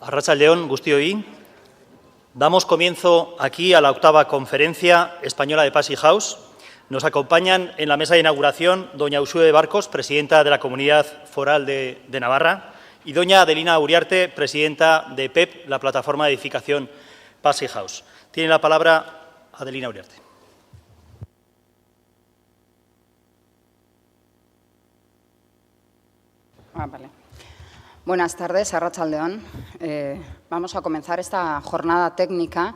Arratsaldeon guztioi. Damos comienzo aquí a la octava Conferencia Española de Passivhaus. Nos acompañan en la mesa de inauguración doña Uxue Barcos, presidenta de la Comunidad Foral de Navarra, y doña Adelina Uriarte, presidenta de PEP, la Plataforma de Edificación Passivhaus. Tiene la palabra Adelina Uriarte. Vale. Buenas tardes, arratsaldeon. Vamos a comenzar esta jornada técnica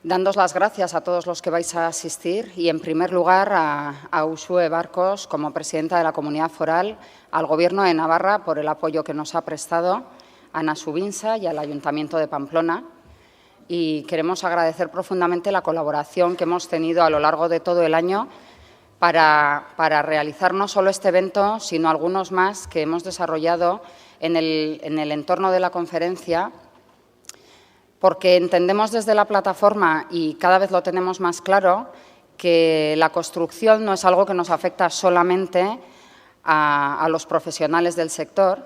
dándos las gracias a todos los que vais a asistir y, en primer lugar, a Uxue Barcos, como presidenta de la Comunidad Foral, al Gobierno de Navarra por el apoyo que nos ha prestado, a Nasubinsa y al Ayuntamiento de Pamplona. Y queremos agradecer profundamente la colaboración que hemos tenido a lo largo de todo el año para realizar no solo este evento, sino algunos más que hemos desarrollado en el entorno de la conferencia, porque entendemos desde la plataforma, y cada vez lo tenemos más claro, que la construcción no es algo que nos afecta solamente a los profesionales del sector,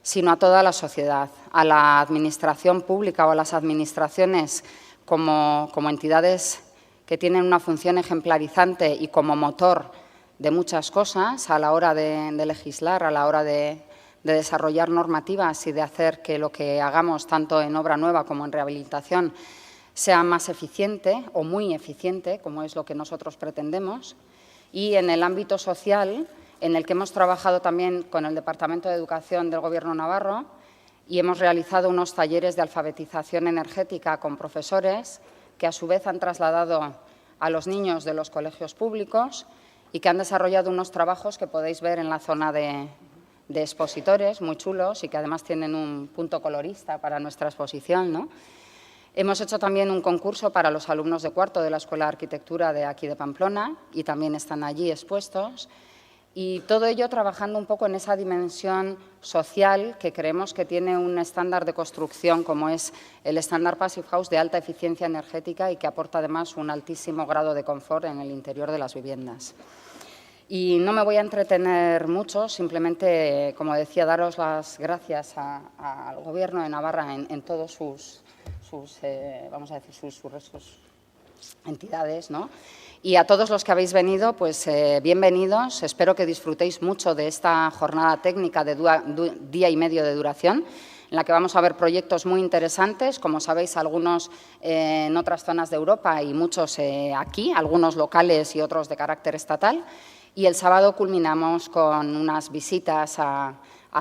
sino a toda la sociedad, a la administración pública o a las administraciones como entidades que tienen una función ejemplarizante y como motor de muchas cosas a la hora de legislar, a la hora de desarrollar normativas y de hacer que lo que hagamos, tanto en obra nueva como en rehabilitación, sea más eficiente o muy eficiente, como es lo que nosotros pretendemos. Y en el ámbito social, en el que hemos trabajado también con el Departamento de Educación del Gobierno navarro y hemos realizado unos talleres de alfabetización energética con profesores que a su vez han trasladado a los niños de los colegios públicos y que han desarrollado unos trabajos que podéis ver en la zona de expositores, muy chulos y que además tienen un punto colorista para nuestra exposición, ¿no? Hemos hecho también un concurso para los alumnos de cuarto de la Escuela de Arquitectura de aquí de Pamplona y también están allí expuestos. Y todo ello trabajando un poco en esa dimensión social que creemos que tiene un estándar de construcción como es el estándar Passivhaus de alta eficiencia energética y que aporta además un altísimo grado de confort en el interior de las viviendas. Y no me voy a entretener mucho, simplemente, como decía, daros las gracias al Gobierno de Navarra en todos sus entidades, ¿no? Y a todos los que habéis venido, pues bienvenidos. Espero que disfrutéis mucho de esta jornada técnica de día y medio de duración, en la que vamos a ver proyectos muy interesantes, como sabéis, algunos en otras zonas de Europa y muchos aquí, algunos locales y otros de carácter estatal. Y el sábado culminamos con unas visitas a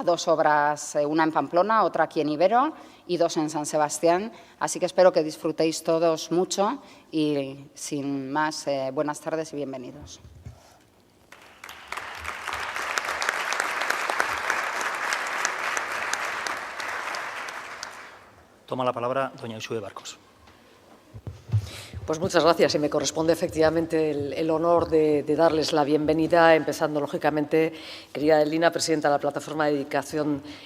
dos obras, una en Pamplona, otra aquí en Ibero y dos en San Sebastián. Así que espero que disfrutéis todos mucho y, sin más, buenas tardes y bienvenidos. Toma la palabra doña Uxue Barcos. Pues muchas gracias y me corresponde efectivamente el honor de darles la bienvenida, empezando lógicamente, querida Adelina, presidenta de la Plataforma de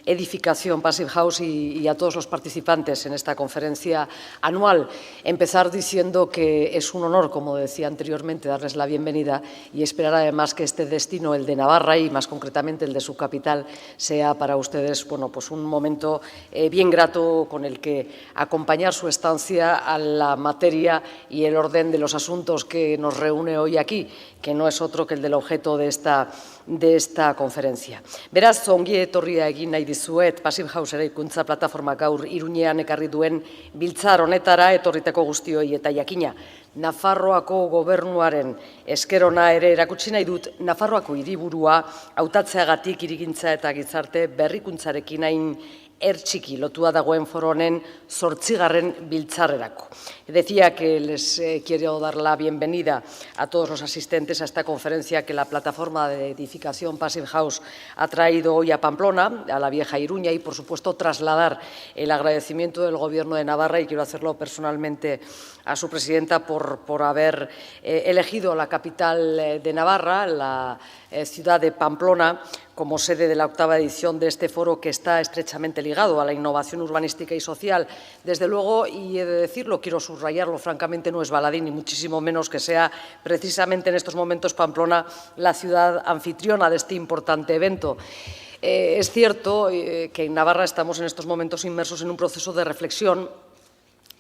Edificación Passivhaus y a todos los participantes en esta conferencia anual. Empezar diciendo que es un honor, como decía anteriormente, darles la bienvenida y esperar además que este destino, el de Navarra y más concretamente el de su capital, sea para ustedes pues un momento bien grato con el que acompañar su estancia a la materia y el orden de los asuntos que nos reúne hoy aquí, que no es otro que el del objeto de esta conferencia. Beraz, ongi etorria egin nahi dizuet, Passivhaus eraikuntza plataforma gaur Iruñean ekarri duen biltzar honetara etorritako guztioi eta jakina. Nafarroako gobernuaren esker ona ere erakutsi nahi dut, Nafarroako hiriburua hautatzeagatik hirigintza eta gizarte berrikuntzarekin hain ertxiki lotua dagoen foro honen 8. biltzarrerako. Decía que les quiero dar la bienvenida a todos los asistentes a esta conferencia que la Plataforma de Edificación Passivhaus ha traído hoy a Pamplona, a la vieja Iruña, y por supuesto trasladar el agradecimiento del Gobierno de Navarra, y quiero hacerlo personalmente a su presidenta por haber elegido la capital de Navarra, la ciudad de Pamplona, como sede de la octava edición de este foro que está estrechamente ligado a la innovación urbanística y social. Desde luego, y he de decirlo, quiero subrayarlo, francamente no es baladí, ni muchísimo menos que sea precisamente en estos momentos Pamplona la ciudad anfitriona de este importante evento. Es cierto que en Navarra estamos en estos momentos inmersos en un proceso de reflexión,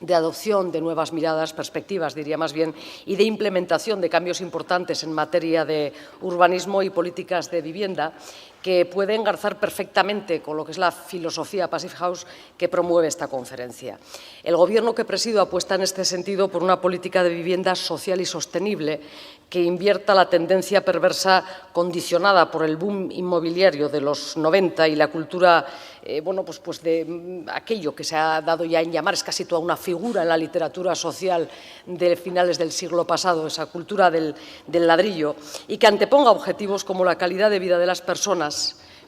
de adopción de nuevas miradas, perspectivas, diría más bien, y de implementación de cambios importantes en materia de urbanismo y políticas de vivienda que puede engarzar perfectamente con lo que es la filosofía Passivhaus que promueve esta conferencia. El Gobierno que presido apuesta en este sentido por una política de vivienda social y sostenible que invierta la tendencia perversa condicionada por el boom inmobiliario de los 90 y la cultura pues de aquello que se ha dado ya en llamar, es casi toda una figura en la literatura social de finales del siglo pasado, esa cultura del ladrillo, y que anteponga objetivos como la calidad de vida de las personas,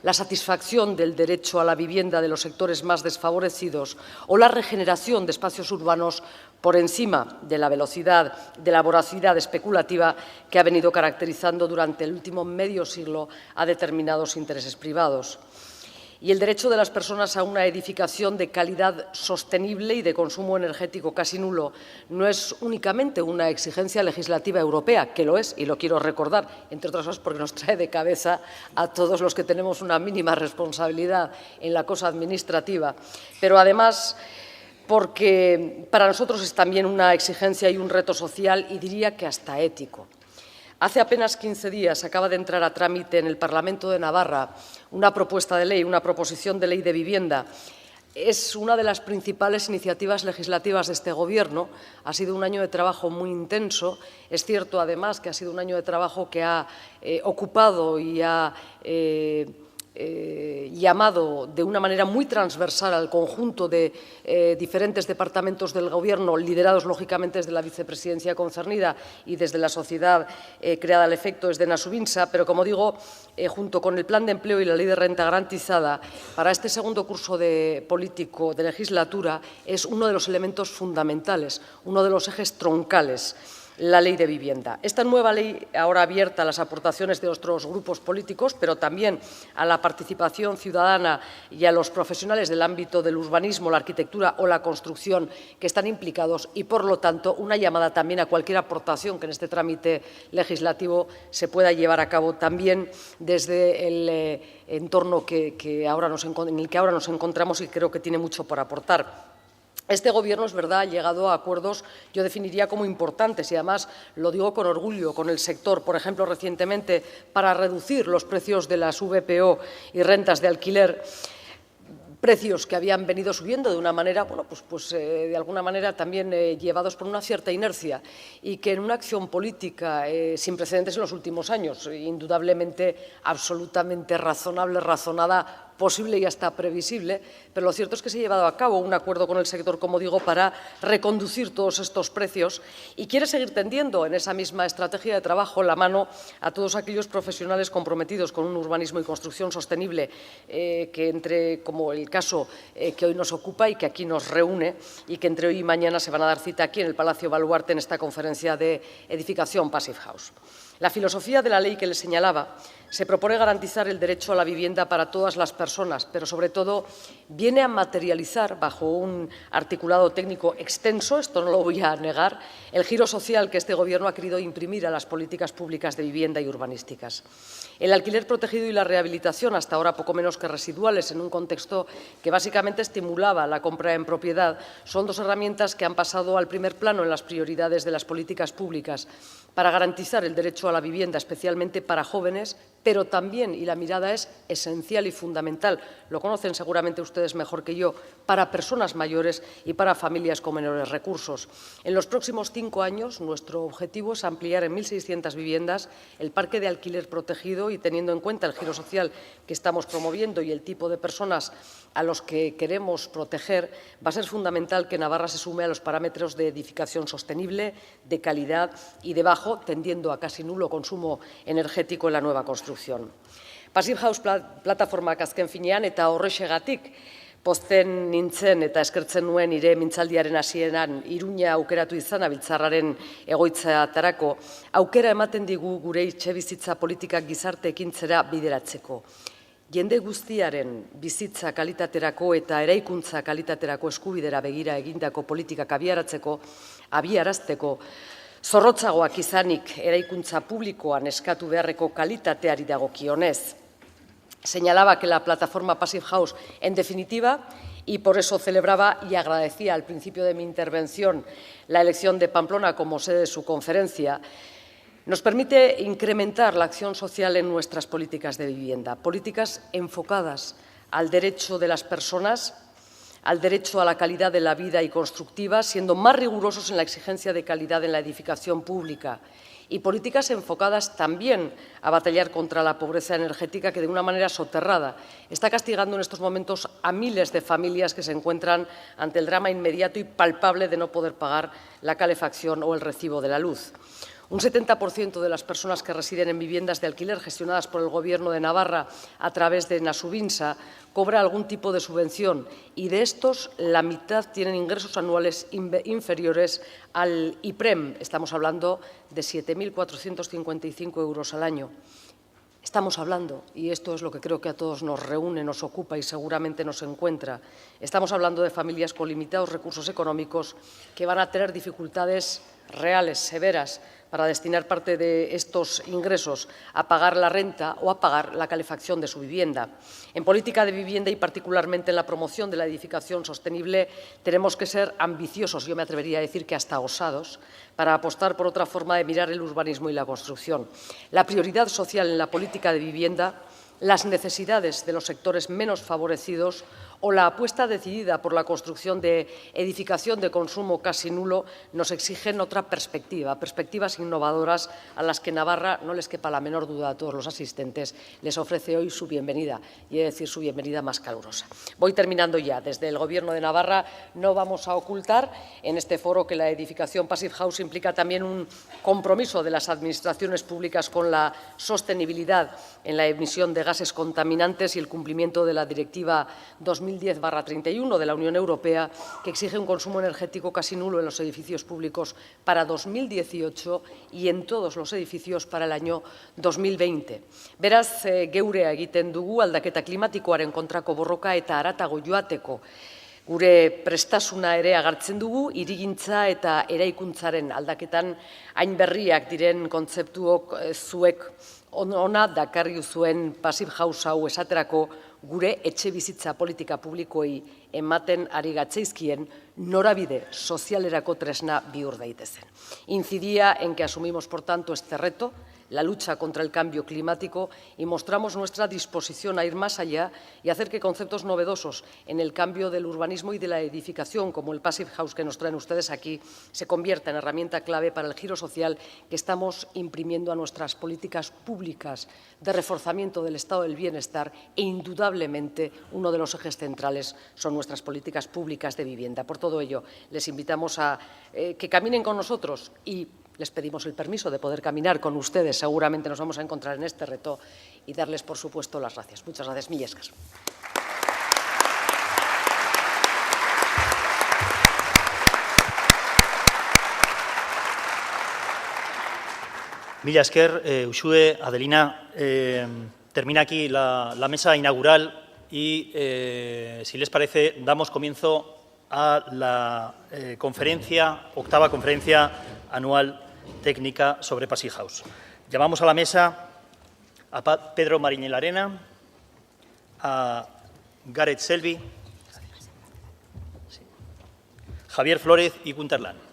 la satisfacción del derecho a la vivienda de los sectores más desfavorecidos o la regeneración de espacios urbanos por encima de la velocidad, de la voracidad especulativa que ha venido caracterizando durante el último medio siglo a determinados intereses privados. Y el derecho de las personas a una edificación de calidad sostenible y de consumo energético casi nulo no es únicamente una exigencia legislativa europea, que lo es, y lo quiero recordar, entre otras cosas porque nos trae de cabeza a todos los que tenemos una mínima responsabilidad en la cosa administrativa, pero además porque para nosotros es también una exigencia y un reto social y diría que hasta ético. Hace apenas 15 días acaba de entrar a trámite en el Parlamento de Navarra una propuesta de ley, una proposición de ley de vivienda. Es una de las principales iniciativas legislativas de este Gobierno. Ha sido un año de trabajo muy intenso. Es cierto, además, que ha sido un año de trabajo que ha ocupado y ha llamado de una manera muy transversal al conjunto de diferentes departamentos del Gobierno, liderados lógicamente desde la vicepresidencia concernida y desde la sociedad creada al efecto desde Nasubinsa, pero como digo, junto con el Plan de Empleo y la Ley de Renta Garantizada, para este segundo curso político de legislatura es uno de los elementos fundamentales, uno de los ejes troncales, la Ley de Vivienda. Esta nueva ley, ahora abierta a las aportaciones de otros grupos políticos, pero también a la participación ciudadana y a los profesionales del ámbito del urbanismo, la arquitectura o la construcción que están implicados y, por lo tanto, una llamada también a cualquier aportación que en este trámite legislativo se pueda llevar a cabo también desde el entorno en el que ahora nos encontramos y creo que tiene mucho por aportar. Este Gobierno, es verdad, ha llegado a acuerdos, yo definiría como importantes, y además lo digo con orgullo, con el sector. Por ejemplo, recientemente, para reducir los precios de las VPO y rentas de alquiler, precios que habían venido subiendo de una manera, de alguna manera también llevados por una cierta inercia y que en una acción política sin precedentes en los últimos años, indudablemente absolutamente razonable, razonada, posible y hasta previsible, pero lo cierto es que se ha llevado a cabo un acuerdo con el sector, como digo, para reconducir todos estos precios y quiere seguir tendiendo en esa misma estrategia de trabajo la mano a todos aquellos profesionales comprometidos con un urbanismo y construcción sostenible como el caso que hoy nos ocupa y que aquí nos reúne y que entre hoy y mañana se van a dar cita aquí en el Palacio Baluarte en esta conferencia de Edificación Passivhaus. La filosofía de la ley que les señalaba se propone garantizar el derecho a la vivienda para todas las personas, pero sobre todo viene a materializar, bajo un articulado técnico extenso, esto no lo voy a negar, el giro social que este Gobierno ha querido imprimir a las políticas públicas de vivienda y urbanísticas. El alquiler protegido y la rehabilitación, hasta ahora poco menos que residuales, en un contexto que básicamente estimulaba la compra en propiedad, son dos herramientas que han pasado al primer plano en las prioridades de las políticas públicas para garantizar el derecho a la vivienda, especialmente para jóvenes, pero también, y la mirada es esencial y fundamental, lo conocen seguramente ustedes mejor que yo, para personas mayores y para familias con menores recursos. En los próximos 5 años, nuestro objetivo es ampliar en 1.600 viviendas el parque de alquiler protegido y, teniendo en cuenta el giro social que estamos promoviendo y el tipo de personas a los que queremos proteger, va a ser fundamental que Navarra se sume a los parámetros de edificación sostenible, de calidad y de bajo, tendiendo a casi nulo consumo energético en la nueva construcción. Passivhaus plataformak azken finean eta horrexegatik pozten nintzen eta eskertzen nuen nire mintzaldiaren hasieran Iruña aukeratu izana biltzarraren egoitzatarako aukera ematen digu gure etxebizitza politikak gizarte ekintzera bideratzeko. Jende guztiaren bizitza kalitaterako eta eraikuntza kalitaterako eskubidera begira egindako politikak abiarazteko, zorrotzagoak izanik eraikuntza publikoan eskatu beharreko kalitateari dagokionez. señalaba que la plataforma Passivhaus, en definitiva, y por eso celebraba y agradecía al principio de mi intervención la elección de Pamplona como sede de su conferencia, nos permite incrementar la acción social en nuestras políticas de vivienda, políticas enfocadas al derecho de las personas, al derecho a la calidad de la vida y constructiva, siendo más rigurosos en la exigencia de calidad en la edificación pública, y políticas enfocadas también a batallar contra la pobreza energética que, de una manera soterrada, está castigando en estos momentos a miles de familias que se encuentran ante el drama inmediato y palpable de no poder pagar la calefacción o el recibo de la luz. Un 70% de las personas que residen en viviendas de alquiler gestionadas por el Gobierno de Navarra a través de Nasubinsa cobra algún tipo de subvención y de estos la mitad tienen ingresos anuales inferiores al IPREM. Estamos hablando de 7.455 euros al año. Estamos hablando, y esto es lo que creo que a todos nos reúne, nos ocupa y seguramente nos encuentra, estamos hablando de familias con limitados recursos económicos que van a tener dificultades reales, severas, para destinar parte de estos ingresos a pagar la renta o a pagar la calefacción de su vivienda. En política de vivienda y particularmente en la promoción de la edificación sostenible tenemos que ser ambiciosos, yo me atrevería a decir que hasta osados, para apostar por otra forma de mirar el urbanismo y la construcción. La prioridad social en la política de vivienda, las necesidades de los sectores menos favorecidos o la apuesta decidida por la construcción de edificación de consumo casi nulo nos exigen otra perspectiva, perspectivas innovadoras a las que Navarra, no les quepa la menor duda a todos los asistentes, les ofrece hoy su bienvenida, y he de decir su bienvenida más calurosa. Voy terminando ya. Desde el Gobierno de Navarra no vamos a ocultar en este foro que la edificación Passivhaus implica también un compromiso de las administraciones públicas con la sostenibilidad en la emisión de gases contaminantes y el cumplimiento de la Directiva 2010/31 de la Unión Europea, que exige un consumo energético casi nulo en los edificios públicos para 2018 y en todos los edificios para el año 2020. Beraz, geurea egiten dugu aldaketa klimatikoaren kontrako borroka eta haratago joateko gure prestasuna ere agertzen dugu, hirigintza eta eraikuntzaren aldaketan hain berriak diren kontzeptuok zuek ona dakarri zuen Passivhaus hau esaterako gure etxebizitza politika publikoei ematen ari gatzaizkien norabide sozialerako tresna bihur daitezen. Incidía en que asumimos, por tanto, este reto, la lucha contra el cambio climático, y mostramos nuestra disposición a ir más allá y hacer que conceptos novedosos en el cambio del urbanismo y de la edificación, como el Passivhaus que nos traen ustedes aquí, se convierta en herramienta clave para el giro social que estamos imprimiendo a nuestras políticas públicas de reforzamiento del estado del bienestar, e indudablemente uno de los ejes centrales son nuestras políticas públicas de vivienda. Por todo ello, les invitamos a que caminen con nosotros y les pedimos el permiso de poder caminar con ustedes. Seguramente nos vamos a encontrar en este reto y darles, por supuesto, las gracias. Muchas gracias. Mila esker. Mila esker, Uxue, Adelina. Termina aquí la mesa inaugural y, si les parece, damos comienzo a la octava conferencia anual técnica sobre Passivhaus. Llamamos a la mesa a Pedro Mariñelarena, a Gareth Selby, Javier Flórez y Gunterland.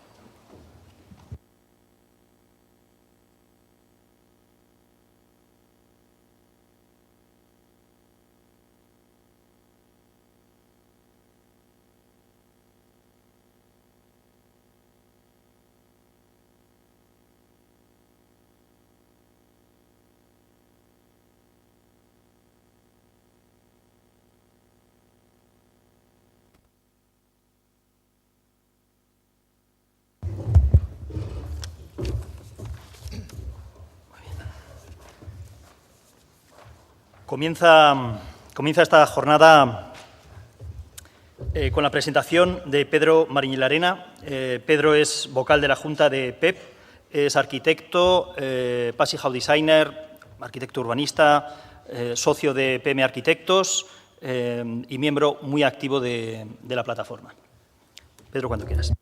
Comienza esta jornada con la presentación de Pedro Mariñelarena. Pedro es vocal de la Junta de PEP, es arquitecto, Passivhaus designer, arquitecto urbanista, socio de PM Arquitectos y miembro muy activo de la plataforma. Pedro, cuando quieras.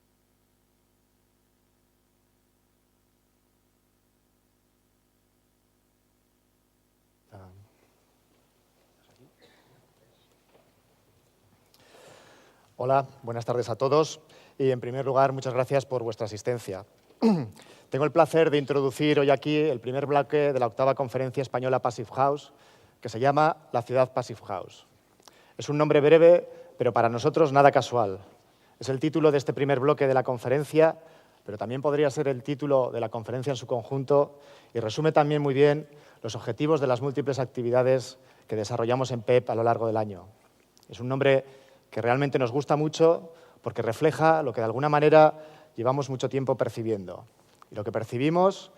Hola, buenas tardes a todos y, en primer lugar, muchas gracias por vuestra asistencia. Tengo el placer de introducir hoy aquí el primer bloque de la 8ª Conferencia Española Passivhaus, que se llama La ciudad Passivhaus. Es un nombre breve, pero para nosotros nada casual. Es el título de este primer bloque de la conferencia, pero también podría ser el título de la conferencia en su conjunto y resume también muy bien los objetivos de las múltiples actividades que desarrollamos en PEP a lo largo del año. Es un nombre que realmente nos gusta mucho porque refleja lo que de alguna manera llevamos mucho tiempo percibiendo. Y lo que percibimos,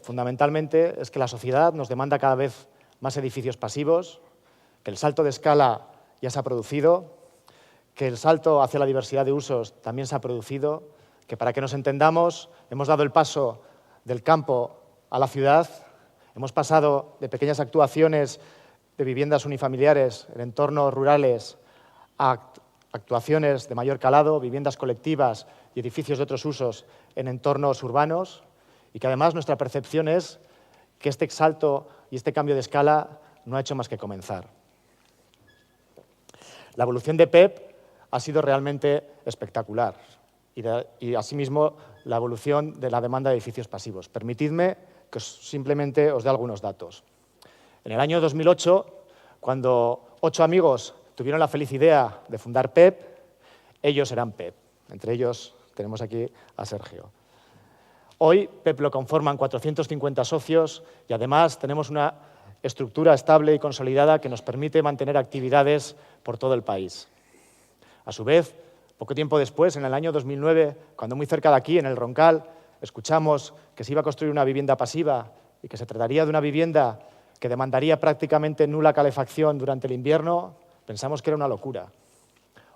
fundamentalmente, es que la sociedad nos demanda cada vez más edificios pasivos, que el salto de escala ya se ha producido, que el salto hacia la diversidad de usos también se ha producido, que para que nos entendamos hemos dado el paso del campo a la ciudad, hemos pasado de pequeñas actuaciones de viviendas unifamiliares en entornos rurales a actuaciones de mayor calado, viviendas colectivas y edificios de otros usos en entornos urbanos, y que además nuestra percepción es que este salto y este cambio de escala no ha hecho más que comenzar. La evolución de PEP ha sido realmente espectacular y asimismo la evolución de la demanda de edificios pasivos. Permitidme que simplemente os dé algunos datos. En el año 2008, cuando 8 amigos tuvieron la feliz idea de fundar PEP, ellos eran PEP. Entre ellos tenemos aquí a Sergio. Hoy PEP lo conforman 450 socios y además tenemos una estructura estable y consolidada que nos permite mantener actividades por todo el país. A su vez, poco tiempo después, en el año 2009, cuando muy cerca de aquí, en el Roncal, escuchamos que se iba a construir una vivienda pasiva y que se trataría de una vivienda que demandaría prácticamente nula calefacción durante el invierno, pensamos que era una locura.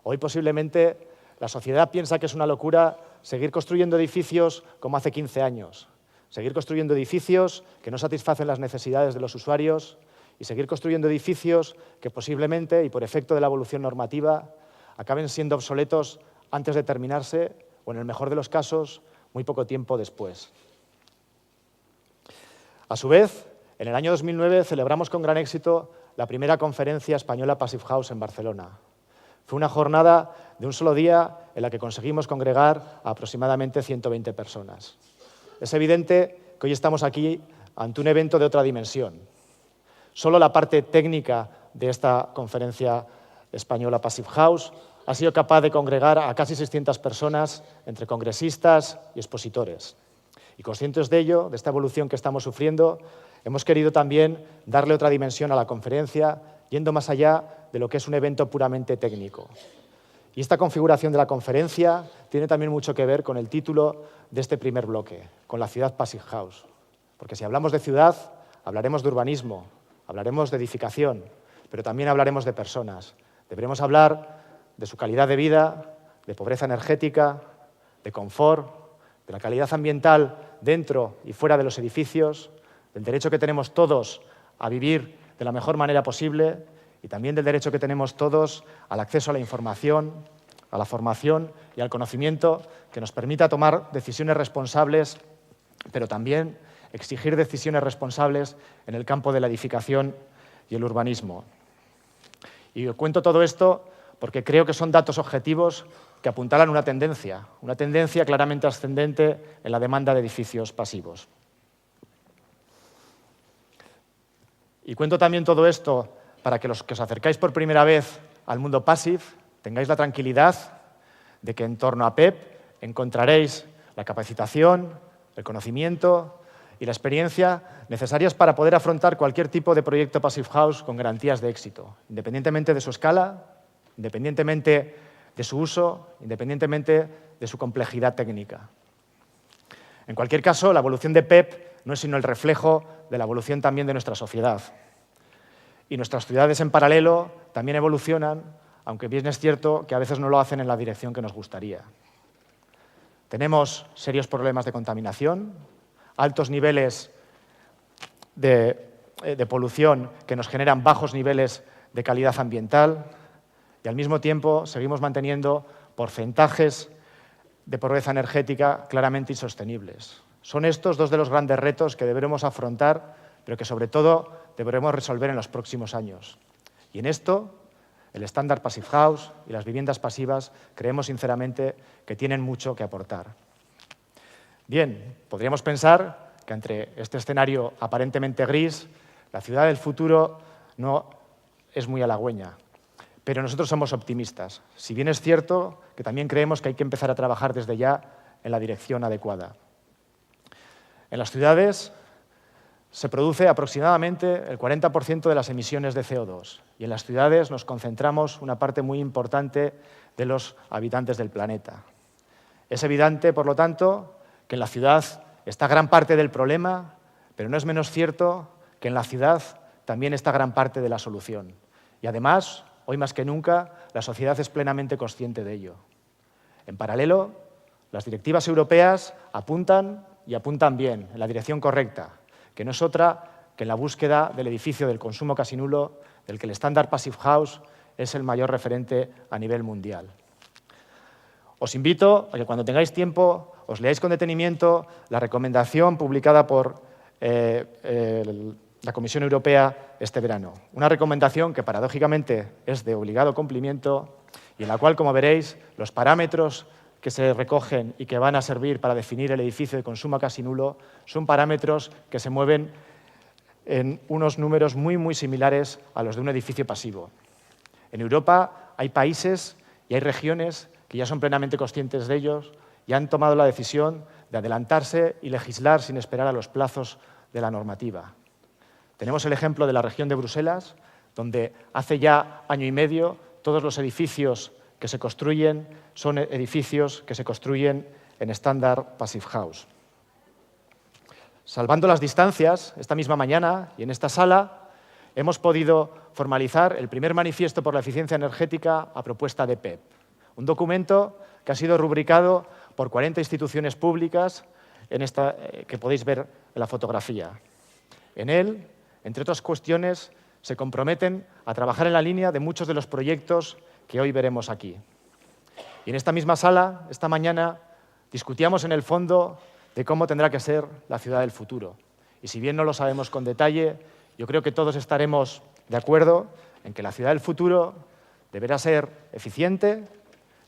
Hoy posiblemente la sociedad piensa que es una locura seguir construyendo edificios como hace 15 años, seguir construyendo edificios que no satisfacen las necesidades de los usuarios y seguir construyendo edificios que posiblemente, y por efecto de la evolución normativa, acaben siendo obsoletos antes de terminarse o, en el mejor de los casos, muy poco tiempo después. A su vez, en el año 2009 celebramos con gran éxito la primera conferencia española Passivhaus en Barcelona. Fue una jornada de un solo día en la que conseguimos congregar a aproximadamente 120 personas. Es evidente que hoy estamos aquí ante un evento de otra dimensión. Solo la parte técnica de esta conferencia española Passivhaus ha sido capaz de congregar a casi 600 personas entre congresistas y expositores. Y conscientes de ello, de esta evolución que estamos sufriendo, hemos querido también darle otra dimensión a la conferencia, yendo más allá de lo que es un evento puramente técnico. Y esta configuración de la conferencia tiene también mucho que ver con el título de este primer bloque, con la ciudad Passivhaus. Porque si hablamos de ciudad, hablaremos de urbanismo, hablaremos de edificación, pero también hablaremos de personas. Deberemos hablar de su calidad de vida, de pobreza energética, de confort, de la calidad ambiental dentro y fuera de los edificios, del derecho que tenemos todos a vivir de la mejor manera posible y también del derecho que tenemos todos al acceso a la información, a la formación y al conocimiento que nos permita tomar decisiones responsables, pero también exigir decisiones responsables en el campo de la edificación y el urbanismo. Y cuento todo esto porque creo que son datos objetivos que apuntalan una tendencia claramente ascendente en la demanda de edificios pasivos. Y cuento también todo esto para que los que os acercáis por primera vez al mundo passive tengáis la tranquilidad de que en torno a PEP encontraréis la capacitación, el conocimiento y la experiencia necesarias para poder afrontar cualquier tipo de proyecto Passivhaus con garantías de éxito, independientemente de su escala, independientemente de su uso, independientemente de su complejidad técnica. En cualquier caso, la evolución de PEP no es sino el reflejo de la evolución también de nuestra sociedad. Y nuestras ciudades en paralelo también evolucionan, aunque bien es cierto que a veces no lo hacen en la dirección que nos gustaría. Tenemos serios problemas de contaminación, altos niveles de polución que nos generan bajos niveles de calidad ambiental y al mismo tiempo seguimos manteniendo porcentajes de pobreza energética claramente insostenibles. Son estos dos de los grandes retos que deberemos afrontar, pero que sobre todo deberemos resolver en los próximos años. Y en esto el estándar Passive House y las viviendas pasivas creemos sinceramente que tienen mucho que aportar. Bien, podríamos pensar que entre este escenario aparentemente gris, la ciudad del futuro no es muy halagüeña, pero nosotros somos optimistas. Si bien es cierto que también creemos que hay que empezar a trabajar desde ya en la dirección adecuada. En las ciudades se produce aproximadamente el 40% de las emisiones de CO2 y en las ciudades nos concentramos una parte muy importante de los habitantes del planeta. Es evidente, por lo tanto, que en la ciudad está gran parte del problema, pero no es menos cierto que en la ciudad también está gran parte de la solución. Y además, hoy más que nunca, la sociedad es plenamente consciente de ello. En paralelo, las directivas europeas apuntan y apuntan bien, en la dirección correcta, que no es otra que en la búsqueda del edificio del consumo casi nulo, del que el estándar Passive House es el mayor referente a nivel mundial. Os invito a que cuando tengáis tiempo os leáis con detenimiento la recomendación publicada por la Comisión Europea este verano. Una recomendación que paradójicamente es de obligado cumplimiento y en la cual, como veréis, los parámetros que se recogen y que van a servir para definir el edificio de consumo casi nulo son parámetros que se mueven en unos números muy similares a los de un edificio pasivo. En Europa hay países y hay regiones que ya son plenamente conscientes de ellos y han tomado la decisión de adelantarse y legislar sin esperar a los plazos de la normativa. Tenemos el ejemplo de la región de Bruselas, donde hace ya año y medio todos los edificios que se construyen son edificios que se construyen en estándar Passive House. Salvando las distancias, esta misma mañana y en esta sala hemos podido formalizar el primer manifiesto por la eficiencia energética a propuesta de PEP, un documento que ha sido rubricado por 40 instituciones públicas que podéis ver en la fotografía. En él, entre otras cuestiones, se comprometen a trabajar en la línea de muchos de los proyectos que hoy veremos aquí. Y en esta misma sala, esta mañana, discutíamos en el fondo de cómo tendrá que ser la ciudad del futuro. Y si bien no lo sabemos con detalle, yo creo que todos estaremos de acuerdo en que la ciudad del futuro deberá ser eficiente,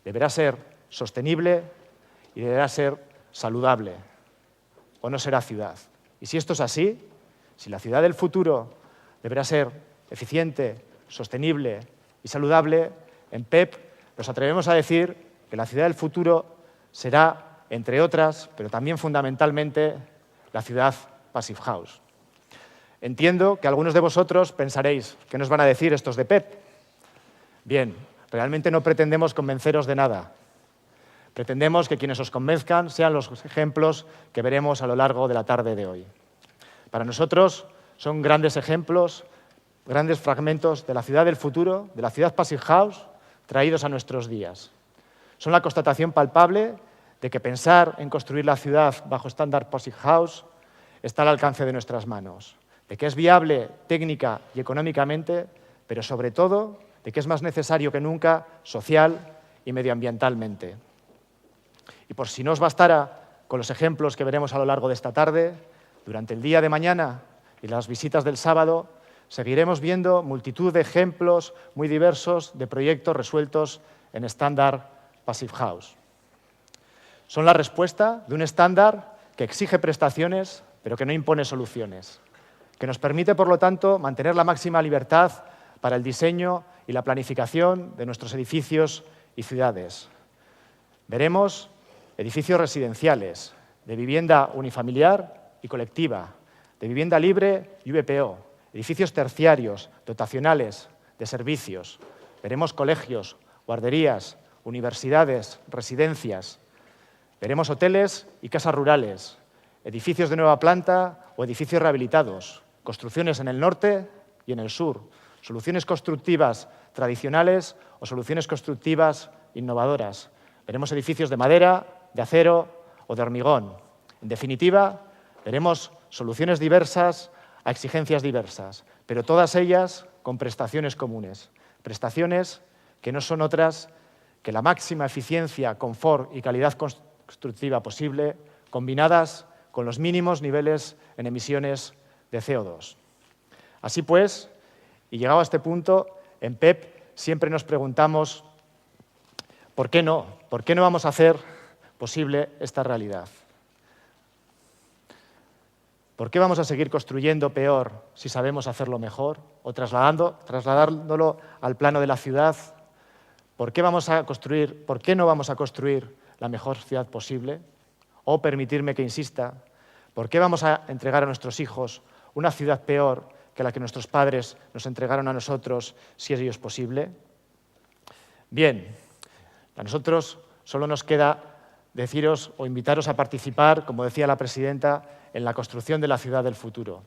deberá ser sostenible y deberá ser saludable. ¿O no será ciudad? Y si esto es así, si la ciudad del futuro deberá ser eficiente, sostenible y saludable, en PEP nos atrevemos a decir que la ciudad del futuro será, entre otras, pero también fundamentalmente, la ciudad Passive House. Entiendo que algunos de vosotros pensaréis, ¿qué nos van a decir estos de PEP? Bien, realmente no pretendemos convenceros de nada. Pretendemos que quienes os convenzcan sean los ejemplos que veremos a lo largo de la tarde de hoy. Para nosotros son grandes ejemplos, grandes fragmentos de la ciudad del futuro, de la ciudad Passive House, traídos a nuestros días. Son la constatación palpable de que pensar en construir la ciudad bajo estándar Passive House está al alcance de nuestras manos, de que es viable técnica y económicamente, pero sobre todo de que es más necesario que nunca social y medioambientalmente. Y por si no os bastara con los ejemplos que veremos a lo largo de esta tarde, durante el día de mañana y las visitas del sábado seguiremos viendo multitud de ejemplos muy diversos de proyectos resueltos en estándar Passive House. Son la respuesta de un estándar que exige prestaciones, pero que no impone soluciones, que nos permite, por lo tanto, mantener la máxima libertad para el diseño y la planificación de nuestros edificios y ciudades. Veremos edificios residenciales, de vivienda unifamiliar y colectiva, de vivienda libre y VPO, edificios terciarios, dotacionales, de servicios. Veremos colegios, guarderías, universidades, residencias. Veremos hoteles y casas rurales, edificios de nueva planta o edificios rehabilitados, construcciones en el norte y en el sur, soluciones constructivas tradicionales o soluciones constructivas innovadoras. Veremos edificios de madera, de acero o de hormigón. En definitiva, veremos soluciones diversas a exigencias diversas, pero todas ellas con prestaciones comunes. Prestaciones que no son otras que la máxima eficiencia, confort y calidad constructiva posible, combinadas con los mínimos niveles en emisiones de CO2. Así pues, y llegado a este punto, en PEP siempre nos preguntamos ¿por qué no? ¿Por qué no vamos a hacer posible esta realidad? ¿Por qué vamos a seguir construyendo peor si sabemos hacerlo mejor? ¿O trasladándolo al plano de la ciudad? ¿Por qué no vamos a construir la mejor ciudad posible? O, permitirme que insista, ¿por qué vamos a entregar a nuestros hijos una ciudad peor que la que nuestros padres nos entregaron a nosotros, si ello es posible? Bien, a nosotros solo nos queda deciros o invitaros a participar, como decía la presidenta, en la construcción de la ciudad del futuro.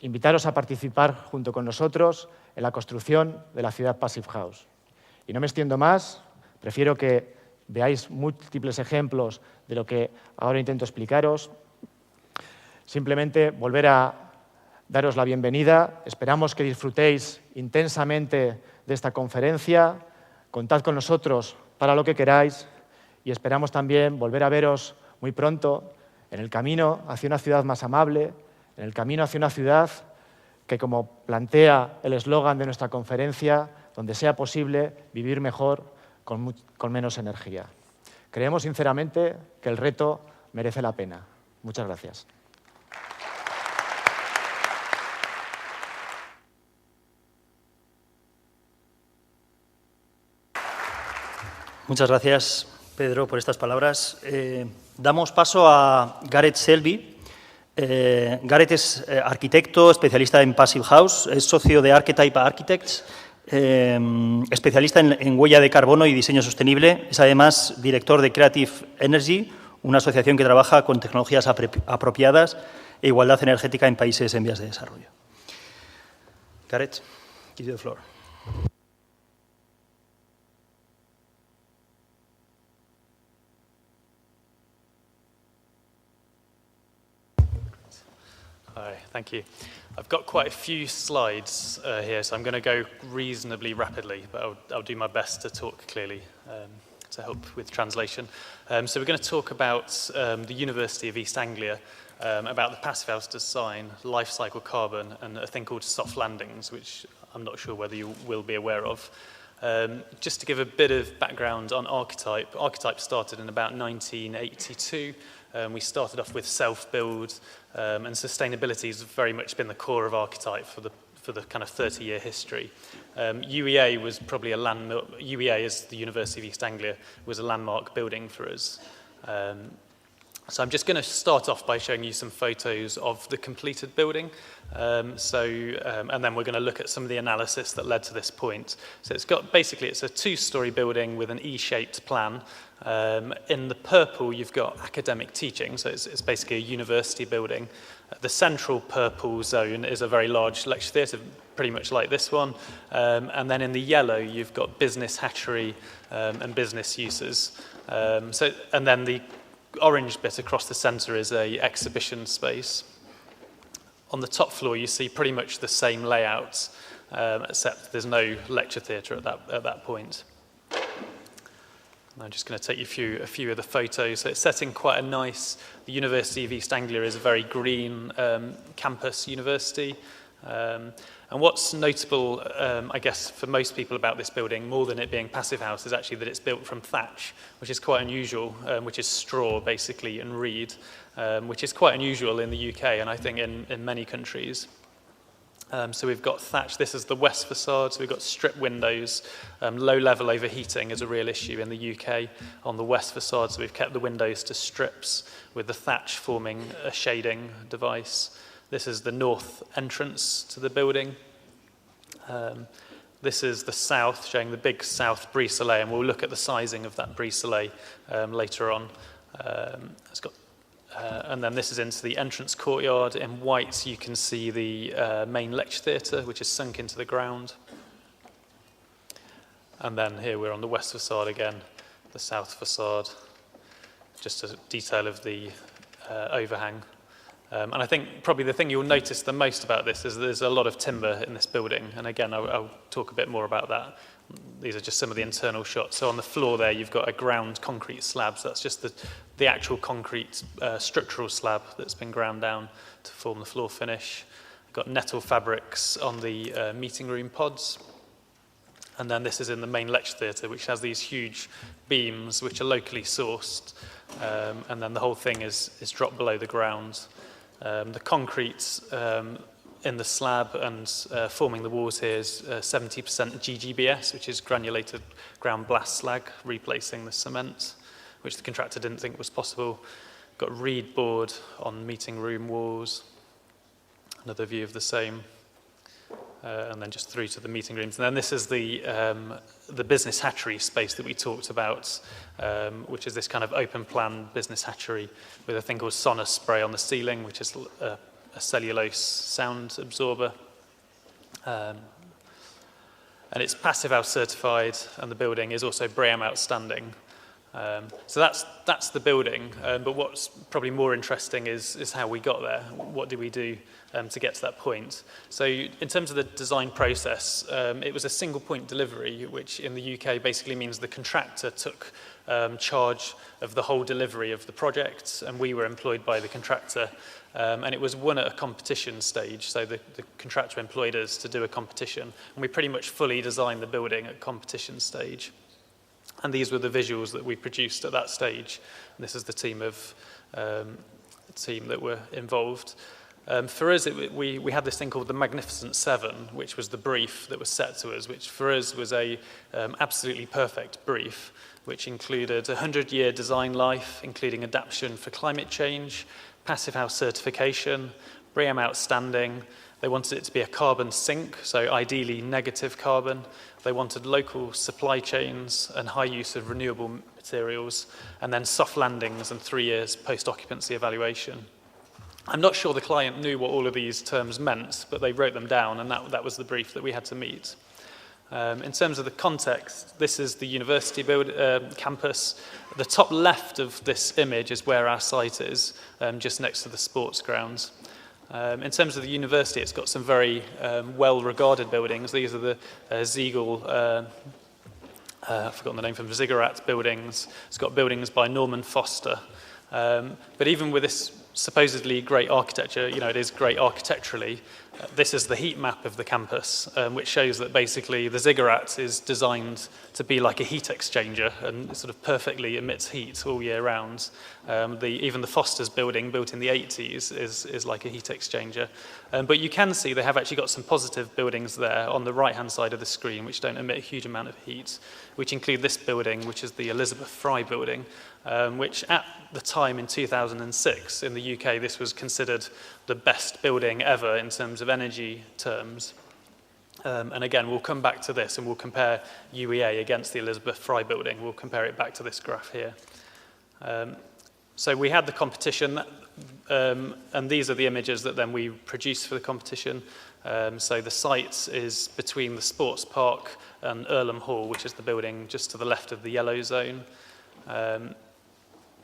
Invitaros a participar junto con nosotros en la construcción de la ciudad Passive House. Y no me extiendo más, prefiero que veáis múltiples ejemplos de lo que ahora intento explicaros. Simplemente volver a daros la bienvenida. Esperamos que disfrutéis intensamente de esta conferencia. Contad con nosotros para lo que queráis y esperamos también volver a veros muy pronto en el camino hacia una ciudad más amable, en el camino hacia una ciudad que, como plantea el eslogan de nuestra conferencia, donde sea posible vivir mejor con menos energía. Creemos sinceramente que el reto merece la pena. Muchas gracias. Muchas gracias, Pedro, por estas palabras. Damos paso a Gareth Selby. Gareth es arquitecto, especialista en Passive House, es socio de Archetype Architects, especialista en huella de carbono y diseño sostenible. Es además director de Creative Energy, una asociación que trabaja con tecnologías apropiadas e igualdad energética en países en vías de desarrollo. Gareth, give you the floor. Hi, thank you. I've got quite a few slides here, so I'm going to go reasonably rapidly, but I'll do my best to talk clearly to help with translation. So we're going to talk about the University of East Anglia, about the Passive House design, life cycle carbon, and a thing called soft landings, which I'm not sure whether you will be aware of. Just to give a bit of background on Archetype, Archetype started in about 1982. We started off with self-build, and sustainability has very much been the core of Archetype for the kind of 30-year history. UEA was probably a landmark. UEA, is the University of East Anglia, was a landmark building for us. So I'm just going to start off by showing you some photos of the completed building. And then we're going to look at some of the analysis that led to this point. So it's a two-story building with an E-shaped plan. In the purple, you've got academic teaching, so it's basically a university building. The central purple zone is a very large lecture theatre, pretty much like this one. And then in the yellow, you've got business hatchery and business uses. And then the orange bit across the centre is an exhibition space. On the top floor, you see pretty much the same layout, except there's no lecture theatre at that point. I'm just going to take you through a few of the photos. So it's set in quite a nice. The University of East Anglia is a very green campus university. And what's notable, I guess, for most people about this building, more than it being Passive House, is actually that it's built from thatch, which is quite unusual, which is straw, basically, and reed, which is quite unusual in the UK, and I think in many countries. So we've got thatch. This is the west facade, so we've got strip windows. Low-level overheating is a real issue in the UK on the west facade, so we've kept the windows to strips with the thatch forming a shading device. This is the north entrance to the building. This is the south, showing the big south brise-soleil, and we'll look at the sizing of that brise-soleil later on. And then this is into the entrance courtyard. In white, you can see the main lecture theatre, which is sunk into the ground. And then here we're on the west facade again, the south facade, just a detail of the overhang. And I think probably the thing you'll notice the most about this is there's a lot of timber in this building. And again, I'll talk a bit more about that. These are just some of the internal shots. So on the floor there, you've got a ground concrete slab. So that's just the actual concrete structural slab that's been ground down to form the floor finish. We've got nettle fabrics on the meeting room pods. And then this is in the main lecture theatre, which has these huge beams which are locally sourced. And then the whole thing is dropped below the ground. The concrete in the slab and forming the walls here is 70% GGBS, which is granulated ground blast slag, replacing the cement, which the contractor didn't think was possible. Got reed board on meeting room walls. Another view of the same. And then just through to the meeting rooms. And then this is the business hatchery space that we talked about, which is this kind of open plan business hatchery with a thing called Sonus spray on the ceiling, which is a cellulose sound absorber. And it's Passivhaus certified, and the building is also BREEAM outstanding. So that's the building, but what's probably more interesting is how we got there. What did we do to get to that point? So in terms of the design process, it was a single point delivery, which in the UK basically means the contractor took charge of the whole delivery of the project, and we were employed by the contractor. And it was won at a competition stage, so the contractor employed us to do a competition, and we pretty much fully designed the building at competition stage. And these were the visuals that we produced at that stage. And this is the team that were involved. For us, we had this thing called the Magnificent Seven, which was the brief that was set to us, which for us was a absolutely perfect brief, which included a 100-year design life, including adaptation for climate change, Passivhaus certification, BREEAM outstanding. They wanted it to be a carbon sink, so ideally negative carbon. They wanted local supply chains and high use of renewable materials, and then soft landings and 3 years post-occupancy evaluation. I'm not sure the client knew what all of these terms meant, but they wrote them down, and that was the brief that we had to meet. In terms of the context, this is the university campus. The top left of this image is where our site is, just next to the sports grounds. In terms of the university, it's got some very well-regarded buildings. These are the Ziegel, I've forgotten the name from Ziggurat buildings. It's got buildings by Norman Foster. But even with this supposedly great architecture, you know, it is great architecturally. This is the heat map of the campus, which shows that basically the Ziggurat is designed to be like a heat exchanger and it sort of perfectly emits heat all year round. Even the Foster's building, built in the 80s, is like a heat exchanger. But you can see they have actually got some positive buildings there on the right-hand side of the screen, which don't emit a huge amount of heat, which include this building, which is the Elizabeth Fry building, which at the time in 2006 in the UK, this was considered the best building ever in terms of energy terms. And again, we'll come back to this and we'll compare UEA against the Elizabeth Fry building. We'll compare it back to this graph here. So we had the competition, and these are the images that then we produced for the competition. So the site is between the sports park and Earlham Hall, which is the building just to the left of the yellow zone.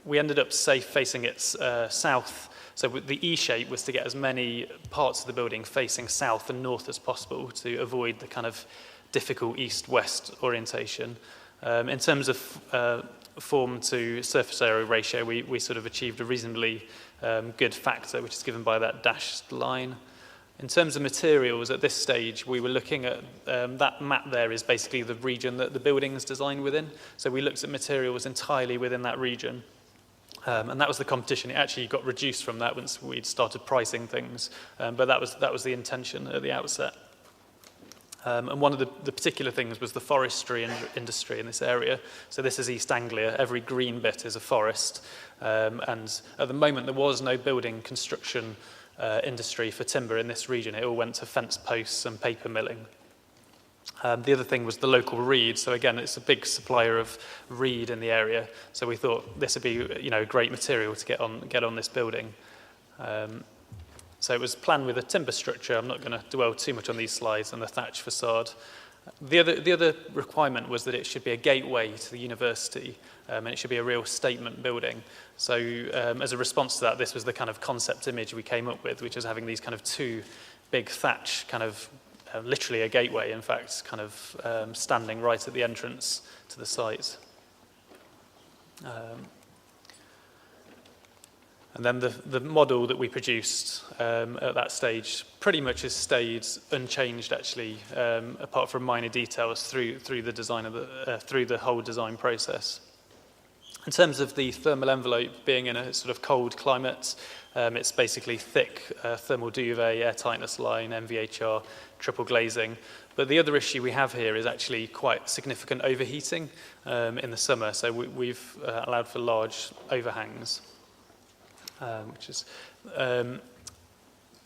We ended up facing it south. So the E shape was to get as many parts of the building facing south and north as possible to avoid the kind of difficult east-west orientation. In terms of form to surface area ratio, we sort of achieved a reasonably good factor, which is given by that dashed line. In terms of materials, at this stage, we were looking at, that map there is basically the region that the building is designed within. So we looked at materials entirely within that region. And that was the competition. It actually got reduced from that once we'd started pricing things. But that was the intention at the outset. And one of the particular things was the forestry industry in this area. So this is East Anglia. Every green bit is a forest. And at the moment, there was no building construction industry for timber in this region. It all went to fence posts and paper milling. The other thing was the local reed. So again, it's a big supplier of reed in the area. So we thought this would be, you know, a great material to get on this building. So it was planned with a timber structure. I'm not going to dwell too much on these slides, and the thatch facade. The other requirement was that it should be a gateway to the university, and it should be a real statement building. So as a response to that, this was the kind of concept image we came up with, which is having these kind of two big thatch, kind of literally a gateway, in fact, kind of standing right at the entrance to the site. And then the model that we produced at that stage pretty much has stayed unchanged, actually, apart from minor details through the design of through the whole design process. In terms of the thermal envelope being in a sort of cold climate, it's basically thick thermal duvet, air tightness line, MVHR, triple glazing. But the other issue we have here is actually quite significant overheating in the summer. So we've allowed for large overhangs.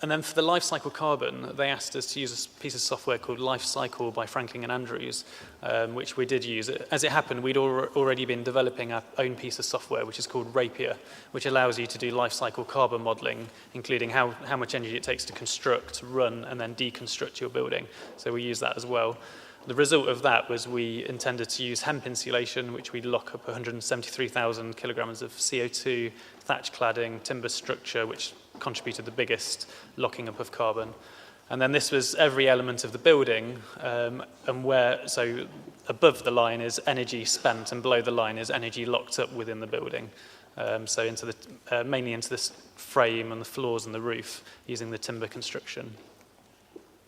And then for the life cycle carbon, they asked us to use a piece of software called Life Cycle by Franklin and Andrews, which we did use. As it happened, we'd already been developing our own piece of software, which is called Rapier, which allows you to do life cycle carbon modeling, including how much energy it takes to construct, run, and then deconstruct your building. So we use that as well. The result of that was we intended to use hemp insulation, which we'd lock up 173,000 kilograms of CO2, thatch cladding, timber structure, which contributed the biggest locking up of carbon. And then this was every element of the building, so above the line is energy spent, and below the line is energy locked up within the building. So into mainly into this frame and the floors and the roof, using the timber construction.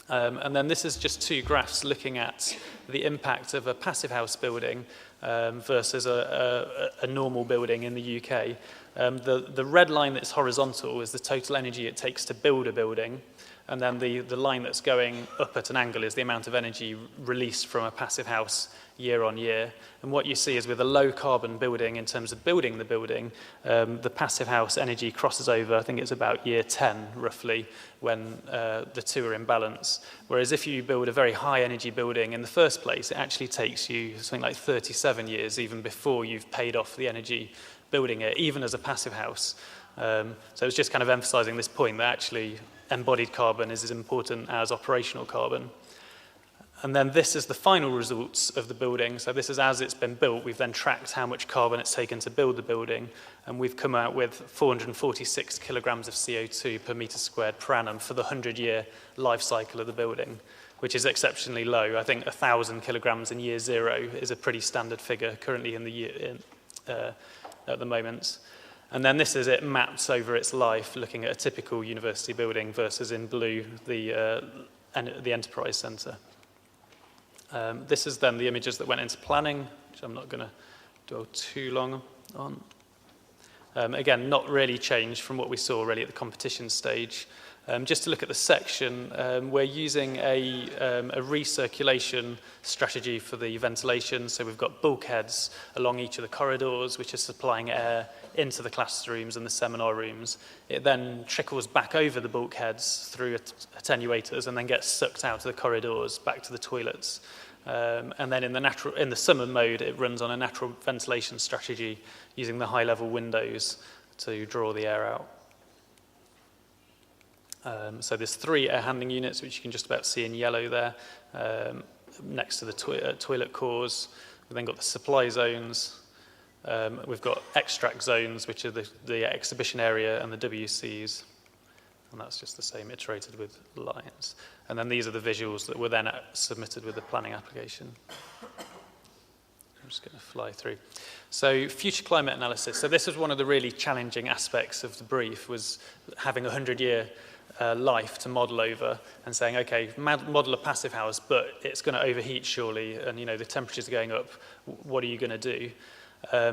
And then this is just two graphs looking at the impact of a passive house building versus a normal building in the UK. The red line that's horizontal is the total energy it takes to build a building, and then the line that's going up at an angle is the amount of energy released from a passive house year on year. And what you see is with a low carbon building, in terms of building the building, the passive house energy crosses over, I think it's about year 10 roughly, when the two are in balance. Whereas if you build a very high energy building in the first place, it actually takes you something like 37 years even before you've paid off the energy building it, even as a passive house. So it's just kind of emphasizing this point that actually embodied carbon is as important as operational carbon. And then this is the final results of the building. So this is as it's been built. We've then tracked how much carbon it's taken to build the building, and we've come out with 446 kilograms of CO2 per meter squared per annum for the 100-year life cycle of the building, which is exceptionally low. I think 1,000 kilograms in year 0 is a pretty standard figure currently in the year at the moment. And then this is it maps over its life, looking at a typical university building versus in blue the enterprise centre. This is then the images that went into planning, which I'm not going to dwell too long on. Again, not really changed from what we saw already at the competition stage. Just to look at the section, we're using a recirculation strategy for the ventilation. So we've got bulkheads along each of the corridors, which are supplying air into the classrooms and the seminar rooms. It then trickles back over the bulkheads through attenuators and then gets sucked out to the corridors, back to the toilets. And then in the summer mode, it runs on a natural ventilation strategy using the high-level windows to draw the air out. So there's 3 air handling units, which you can just about see in yellow there, next to the toilet cores. We've then got the supply zones. We've got extract zones, which are the exhibition area and the WCs. And that's just the same iterated with lines. And then these are the visuals that were then submitted with the planning application. I'm just going to fly through. So future climate analysis. So this was one of the really challenging aspects of the brief, was having a 100-year life to model over and saying, okay, model a passive house, but it's going to overheat surely, and the temperatures are going up. What are you going to do?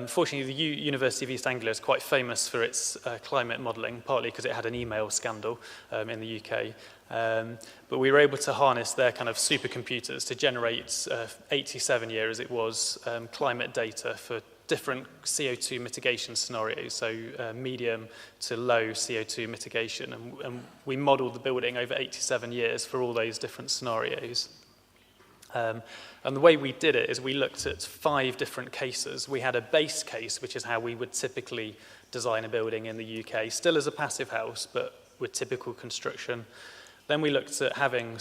Fortunately, the University of East Anglia is quite famous for its climate modelling, partly because it had an email scandal in the UK. But we were able to harness their kind of supercomputers to generate 87 year, as it was, climate data for different CO2 mitigation scenarios, so medium to low CO2 mitigation. And we modelled the building over 87 years for all those different scenarios. And the way we did it is we looked at 5 different cases. We had a base case, which is how we would typically design a building in the UK, still as a passive house, but with typical construction. Then we looked at having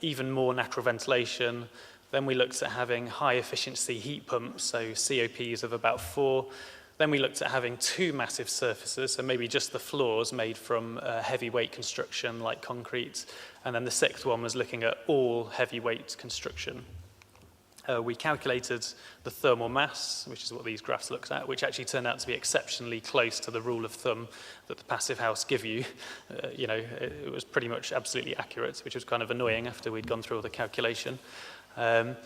even more natural ventilation. Then we looked at having high efficiency heat pumps, so COPs of about 4. Then we looked at having 2 massive surfaces, so maybe just the floors made from heavyweight construction like concrete. And then the 6th one was looking at all heavyweight construction. We calculated the thermal mass, which is what these graphs look at, which actually turned out to be exceptionally close to the rule of thumb that the passive house give you. It was pretty much absolutely accurate, which was kind of annoying after we'd gone through all the calculation. And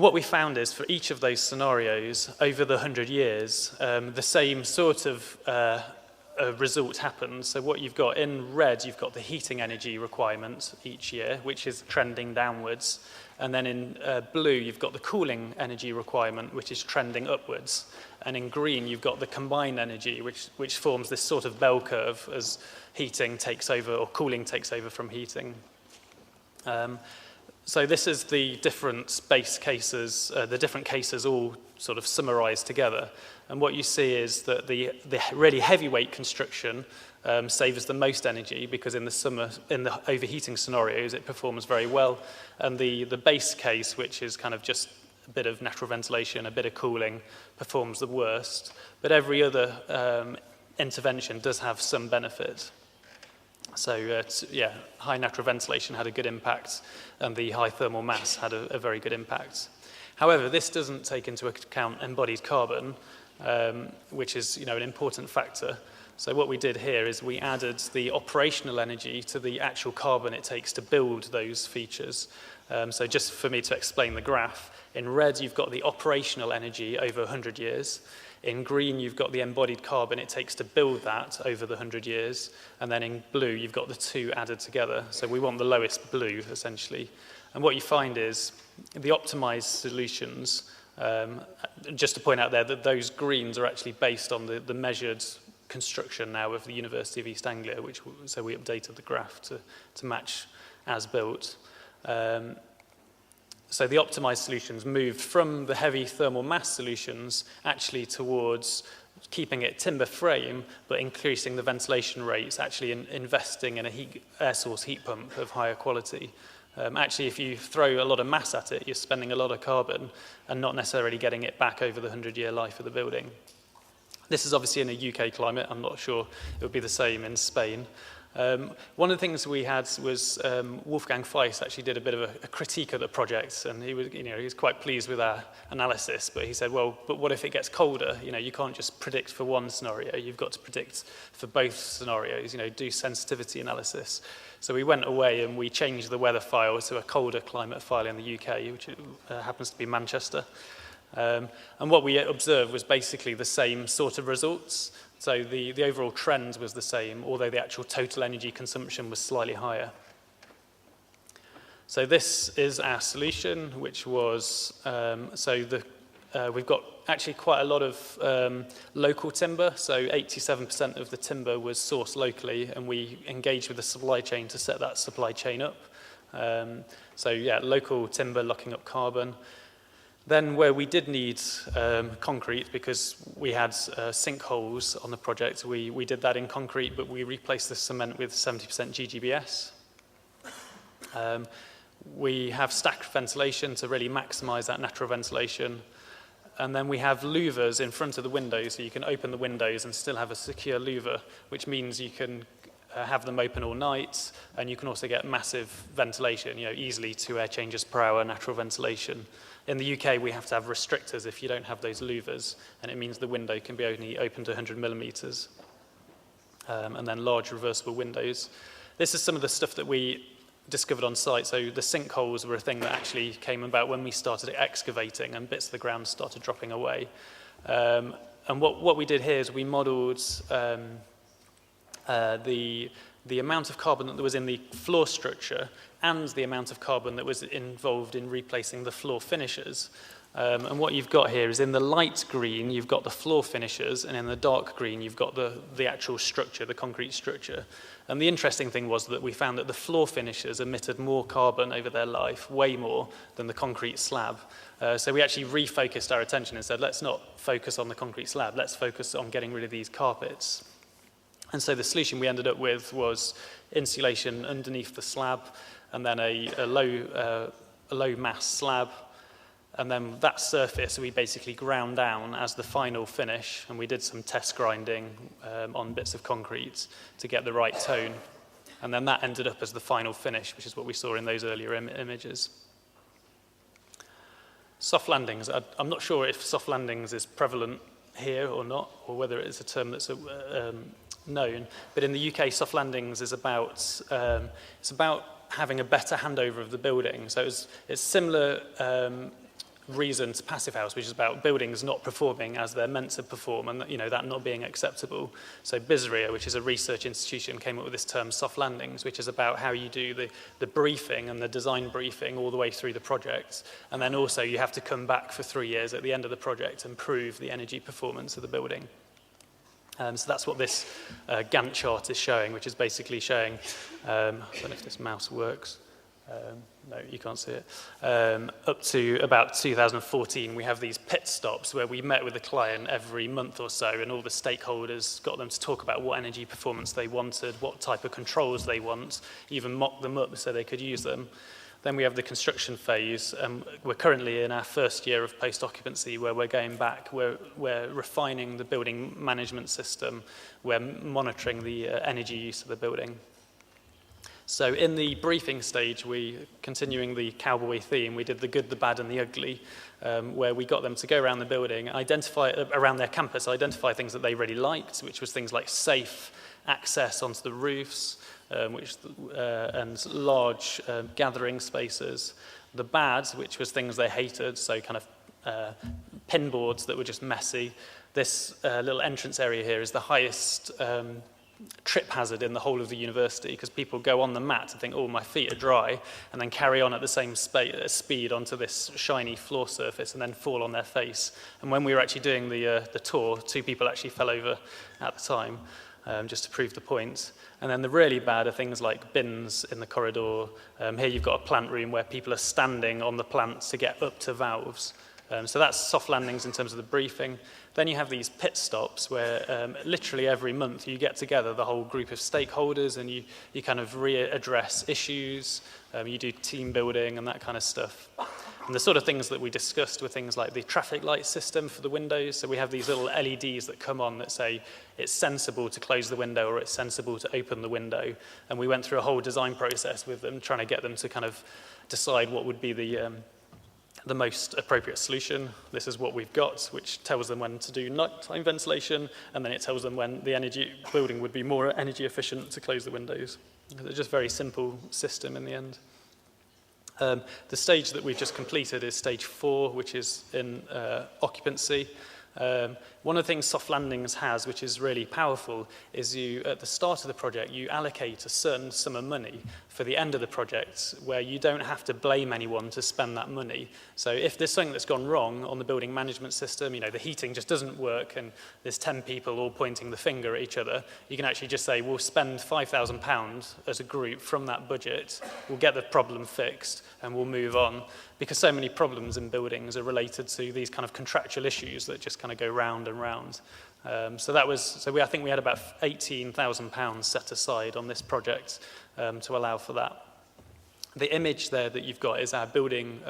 what we found is for each of those scenarios, over the 100 years, the same sort of result happens. So what you've got in red, you've got the heating energy requirement each year, which is trending downwards. And then in blue, you've got the cooling energy requirement, which is trending upwards. And in green, you've got the combined energy, which forms this sort of bell curve as heating takes over, or cooling takes over from heating. So this is the different base cases, the different cases all sort of summarized together. And what you see is that the really heavyweight construction saves the most energy, because in the overheating scenarios, it performs very well. And the base case, which is kind of just a bit of natural ventilation, a bit of cooling, performs the worst. But every other intervention does have some benefit. So high natural ventilation had a good impact, and the high thermal mass had a very good impact. However, this doesn't take into account embodied carbon, which is an important factor. So what we did here is we added the operational energy to the actual carbon it takes to build those features. So just for me to explain the graph, in red you've got the operational energy over 100 years. In green you've got the embodied carbon it takes to build that over the 100 years. And then in blue you've got the two added together. So we want the lowest blue, essentially. And what you find is the optimized solutions, just to point out there that those greens are actually based on the measured construction now of the University of East Anglia, so we updated the graph to match as built. So the optimized solutions moved from the heavy thermal mass solutions actually towards keeping it timber frame, but increasing the ventilation rates, actually investing in a air source heat pump of higher quality. Actually, if you throw a lot of mass at it, you're spending a lot of carbon and not necessarily getting it back over the 100-year life of the building. This is obviously in a UK climate. I'm not sure it would be the same in Spain. One of the things we had was Wolfgang Feiss actually did a bit of a critique of the project, and he was quite pleased with our analysis, but he said, well, but what if it gets colder? You can't just predict for one scenario. You've got to predict for both scenarios, do sensitivity analysis. So we went away and we changed the weather file to a colder climate file in the UK, which happens to be Manchester. And what we observed was basically the same sort of results. So the overall trend was the same, although the actual total energy consumption was slightly higher. So this is our solution, which was, we've got actually quite a lot of local timber. So 87% of the timber was sourced locally, and we engaged with the supply chain to set that supply chain up. Local timber locking up carbon. Then where we did need concrete, because we had sinkholes on the project, we did that in concrete, but we replaced the cement with 70% GGBS. We have stacked ventilation to really maximize that natural ventilation. And then we have louvers in front of the windows, so you can open the windows and still have a secure louver, which means you can have them open all night, and you can also get massive ventilation, easily 2 air changes per hour natural ventilation. In the UK, we have to have restrictors if you don't have those louvers, and it means the window can be only open to 100 millimeters. And then large reversible windows. This is some of the stuff that we discovered on site. So the sinkholes were a thing that actually came about when we started excavating, and bits of the ground started dropping away. And what we did here is we modeled the amount of carbon that was in the floor structure and the amount of carbon that was involved in replacing the floor finishes. And what you've got here is in the light green, you've got the floor finishes, and in the dark green, you've got the actual structure, the concrete structure. And the interesting thing was that we found that the floor finishes emitted more carbon over their life, way more than the concrete slab. So we actually refocused our attention and said, let's not focus on the concrete slab, let's focus on getting rid of these carpets. And so the solution we ended up with was insulation underneath the slab, and then a low mass slab, and then that surface we basically ground down as the final finish, and we did some test grinding on bits of concrete to get the right tone, and then that ended up as the final finish, which is what we saw in those earlier images. Soft landings. I'm not sure if soft landings is prevalent here or not, or whether it is a term that's known. But in the UK, soft landings is about it's about having a better handover of the building. So it's similar reason to passive house, which is about buildings not performing as they're meant to perform, and that not being acceptable. So BISRIA, which is a research institution, came up with this term soft landings, which is about how you do the briefing and the design briefing all the way through the project, and then also you have to come back for 3 years at the end of the project and prove the energy performance of the building. So that's what this Gantt chart is showing, which is basically showing, I don't know if this mouse works. No, you can't see it. Up to about 2014, we have these pit stops where we met with the client every month or so, and all the stakeholders got them to talk about what energy performance they wanted, what type of controls they want, even mock them up so they could use them. Then we have the construction phase. We're currently in our first year of post-occupancy, where we're going back, we're refining the building management system, we're monitoring the energy use of the building. So in the briefing stage, continuing the cowboy theme, we did the good, the bad, and the ugly, where we got them to go around the building, around their campus, identify things that they really liked, which was things like safe access onto the roofs, and large gathering spaces. The bad, which was things they hated, so kind of pin boards that were just messy. This little entrance area here is the highest trip hazard in the whole of the university, because people go on the mat and think, oh, my feet are dry, and then carry on at the same speed onto this shiny floor surface and then fall on their face. And when we were actually doing the tour, 2 people actually fell over at the time, just to prove the point. And then the really bad are things like bins in the corridor. Here you've got a plant room where people are standing on the plants to get up to valves. So that's soft landings in terms of the briefing. Then you have these pit stops where literally every month you get together the whole group of stakeholders, and you kind of readdress issues, you do team building and that kind of stuff. And the sort of things that we discussed were things like the traffic light system for the windows. So we have these little LEDs that come on that say it's sensible to close the window or it's sensible to open the window. And we went through a whole design process with them, trying to get them to kind of decide what would be the most appropriate solution. This is what we've got, which tells them when to do nighttime ventilation, and then it tells them when the building would be more energy efficient to close the windows. It's just a very simple system in the end. The stage that we've just completed is stage 4, which is in occupancy. One of the things soft landings has, which is really powerful, is at the start of the project, you allocate a certain sum of money for the end of the project, where you don't have to blame anyone to spend that money. So if there's something that's gone wrong on the building management system, the heating just doesn't work, and there's 10 people all pointing the finger at each other, you can actually just say, we'll spend £5,000 as a group from that budget, we'll get the problem fixed, and we'll move on. Because so many problems in buildings are related to these kind of contractual issues that just kind of go round and round. I think we had about £18,000 set aside on this project to allow for that. The image there that you've got is our building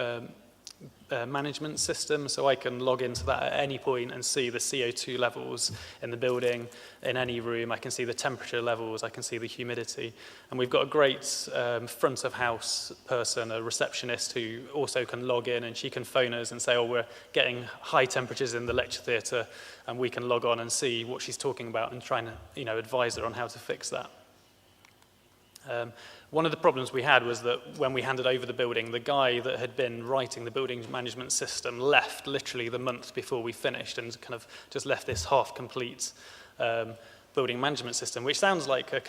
management system, so I can log into that at any point and see the CO2 levels in the building, in any room. I can see the temperature levels, I can see the humidity. And we've got a great front of house person, a receptionist, who also can log in, and she can phone us and say, oh, we're getting high temperatures in the lecture theatre, and we can log on and see what she's talking about and try and advise her on how to fix that. One of the problems we had was that when we handed over the building, the guy that had been writing the building management system left literally the month before we finished, and kind of just left this half-complete building management system, which sounds like a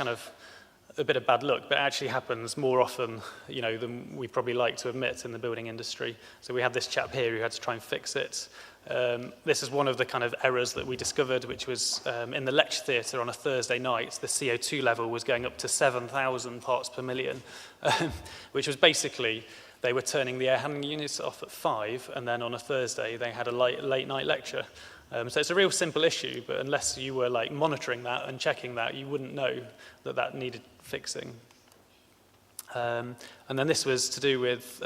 bit of bad luck, but it actually happens more often than we probably like to admit in the building industry. So we had this chap here who had to try and fix it. This is one of the kind of errors that we discovered, which was in the lecture theatre on a Thursday night, the CO2 level was going up to 7,000 parts per million, which was basically they were turning the air handling units off at 5, and then on a Thursday they had a late night lecture. So it's a real simple issue, but unless you were monitoring that and checking that, you wouldn't know that needed fixing. And then this was to do with,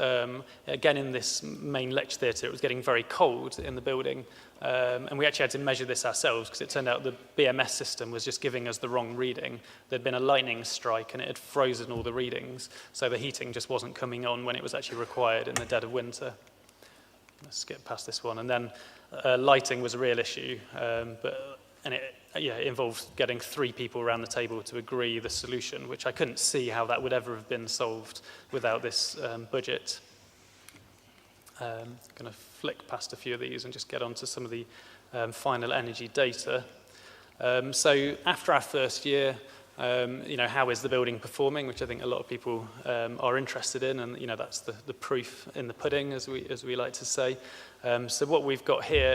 again, in this main lecture theatre, it was getting very cold in the building. And we actually had to measure this ourselves, because it turned out the BMS system was just giving us the wrong reading. There'd been a lightning strike, and it had frozen all the readings. So the heating just wasn't coming on when it was actually required in the dead of winter. let's skip past this one. And then lighting was a real issue, it involved getting 3 people around the table to agree the solution, which I couldn't see how that would ever have been solved without this budget. I'm going to flick past a few of these and just get on to some of the final energy data. So after our first year, how is the building performing, which I think a lot of people are interested in, and that's the proof in the pudding, as we like to say. So what we've got here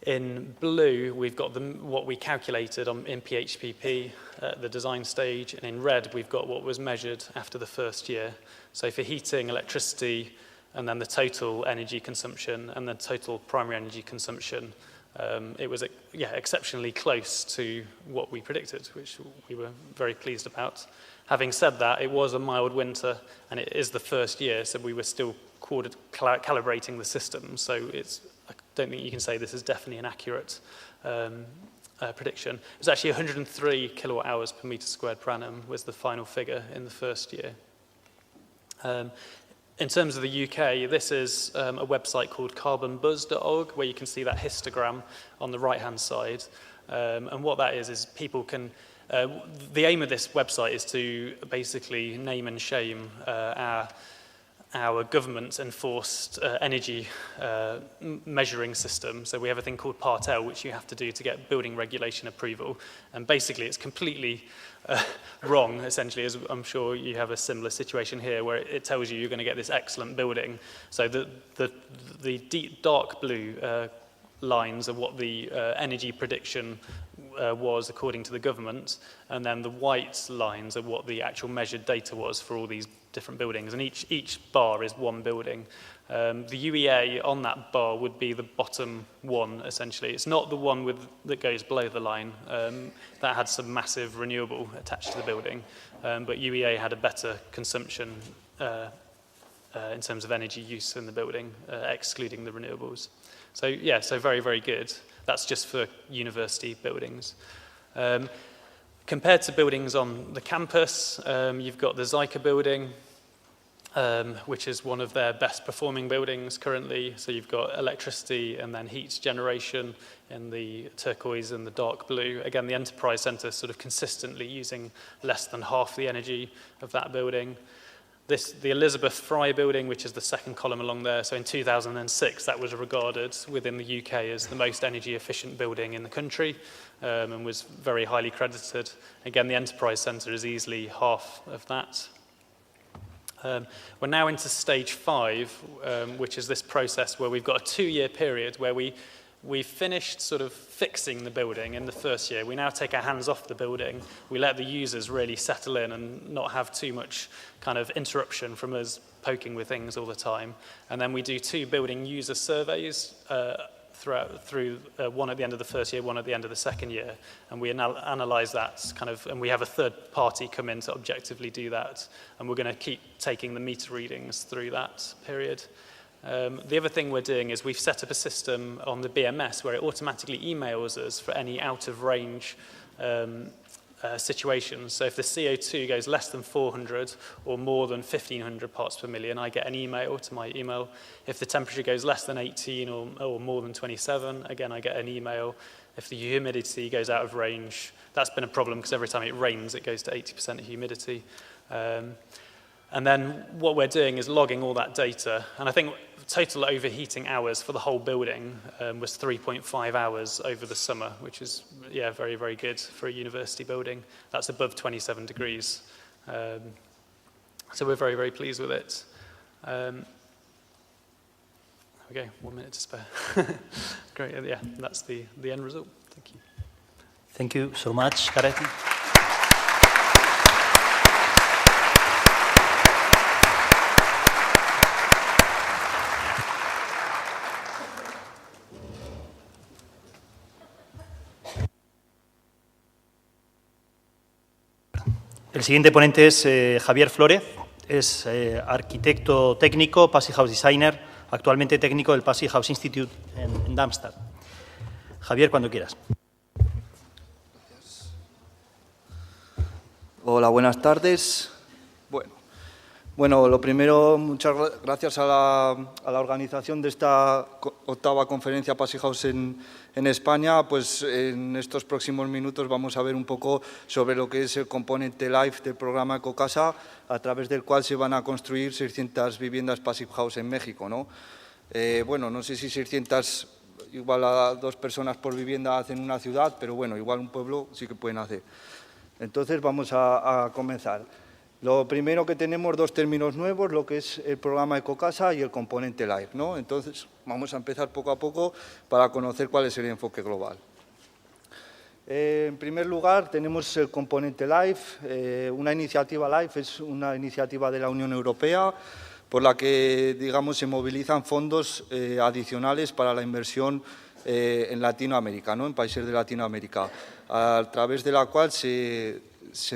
in blue, we've got what we calculated in PHPP at the design stage, and in red, we've got what was measured after the first year. So for heating, electricity, and then the total energy consumption, and the total primary energy consumption, it was exceptionally close to what we predicted, which we were very pleased about. Having said that, it was a mild winter, and it is the first year, so we were still calibrating the system. So I don't think you can say this is definitely an accurate prediction. It was actually 103 kilowatt hours per meter squared per annum was the final figure in the first year. In terms of the UK, this is a website called carbonbuzz.org, where you can see that histogram on the right-hand side. And what that is people can... the aim of this website is to basically name and shame our government-enforced energy measuring system. So we have a thing called Part L, which you have to do to get building regulation approval. And basically, it's completely wrong, essentially, as I'm sure you have a similar situation here, where it tells you you're going to get this excellent building. So the deep dark blue lines are what the energy prediction was according to the government, and then the white lines are what the actual measured data was for all these different buildings, and each bar is one building. The UEA on that bar would be the bottom one, essentially. It's not the one that goes below the line. That had some massive renewable attached to the building, but UEA had a better consumption in terms of energy use in the building, excluding the renewables. So yeah, so very, very good. That's just for university buildings. Compared to buildings on the campus, you've got the Zyka building, which is one of their best performing buildings currently. So you've got electricity and then heat generation in the turquoise and the dark blue. Again, the Enterprise Centre sort of consistently using less than half the energy of that building. The Elizabeth Fry building, which is the second column along there, so in 2006 that was regarded within the UK as the most energy efficient building in the country, and was very highly credited. Again, the Enterprise Centre is easily half of that. We're now into stage 5, which is this process where we've got a 2-year period where we finished sort of fixing the building in the first year. We now take our hands off the building. We let the users really settle in and not have too much kind of interruption from us poking with things all the time. And then we do 2 building user surveys through one at the end of the first year, one at the end of the second year. And we analyze that and we have a third party come in to objectively do that. And we're going to keep taking the meter readings through that period. The other thing we're doing is we've set up a system on the BMS where it automatically emails us for any out-of-range situations. So if the CO2 goes less than 400 or more than 1,500 parts per million, I get an email to my email. If the temperature goes less than 18 or more than 27, again, I get an email. If the humidity goes out of range, that's been a problem because every time it rains, it goes to 80% humidity. And then what we're doing is logging all that data. And I think total overheating hours for the whole building was 3.5 hours over the summer, which is, yeah, very, very good for a university building. That's above 27 degrees. So we're very, very pleased with it. There we go, 1 minute to spare. Great, yeah, that's the end result. Thank you. Thank you so much, Gareth. El siguiente ponente es Javier Flórez, es arquitecto técnico, Passive House Designer, actualmente técnico del Passive House Institute en Darmstadt. Javier, cuando quieras. Hola, buenas tardes. Bueno, Bueno, lo primero, muchas gracias a la organización de esta 8ª conferencia Passivhaus en España. Pues en estos próximos minutos vamos a ver un poco sobre lo que es el componente live del programa Ecocasa, a través del cual se van a construir 600 viviendas Passivhaus en México, ¿no? Bueno, no sé si 600, igual a 2 personas por vivienda hacen una ciudad, pero bueno, igual un pueblo sí que pueden hacer. Entonces vamos a comenzar. Lo primero que tenemos, 2 términos nuevos, lo que es el programa Ecocasa y el componente live, ¿no? Entonces vamos a empezar poco a poco para conocer cuál es el enfoque global. En primer lugar, tenemos el componente live. Una iniciativa live es una iniciativa de la Unión Europea por la que, digamos, se movilizan fondos adicionales para la inversión en Latinoamérica, ¿no? En países de Latinoamérica, a través de la cual se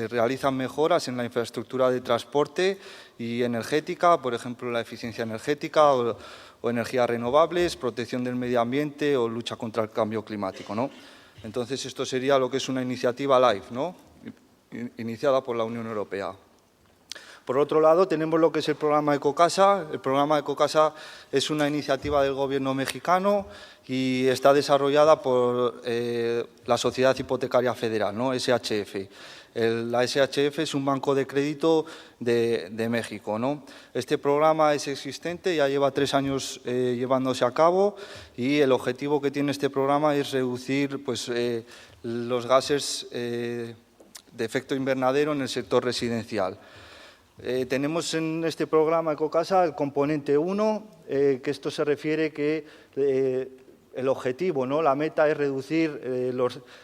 realizan mejoras en la infraestructura de transporte y energética, por ejemplo, la eficiencia energética o energías renovables, protección del medio ambiente o lucha contra el cambio climático, ¿no? Entonces, esto sería lo que es una iniciativa LIFE, ¿no? Iniciada por la Unión Europea. Por otro lado, tenemos lo que es el programa Ecocasa. El programa Ecocasa es una iniciativa del Gobierno mexicano y está desarrollada por la Sociedad Hipotecaria Federal, ¿no? SHF. La SHF es un banco de crédito de México, ¿no? Este programa es existente, ya lleva 3 años llevándose a cabo, y el objetivo que tiene este programa es reducir, pues, los gases de efecto invernadero en el sector residencial. Tenemos en este programa Ecocasa el componente 1, que esto se refiere que el objetivo, ¿no? La meta es reducir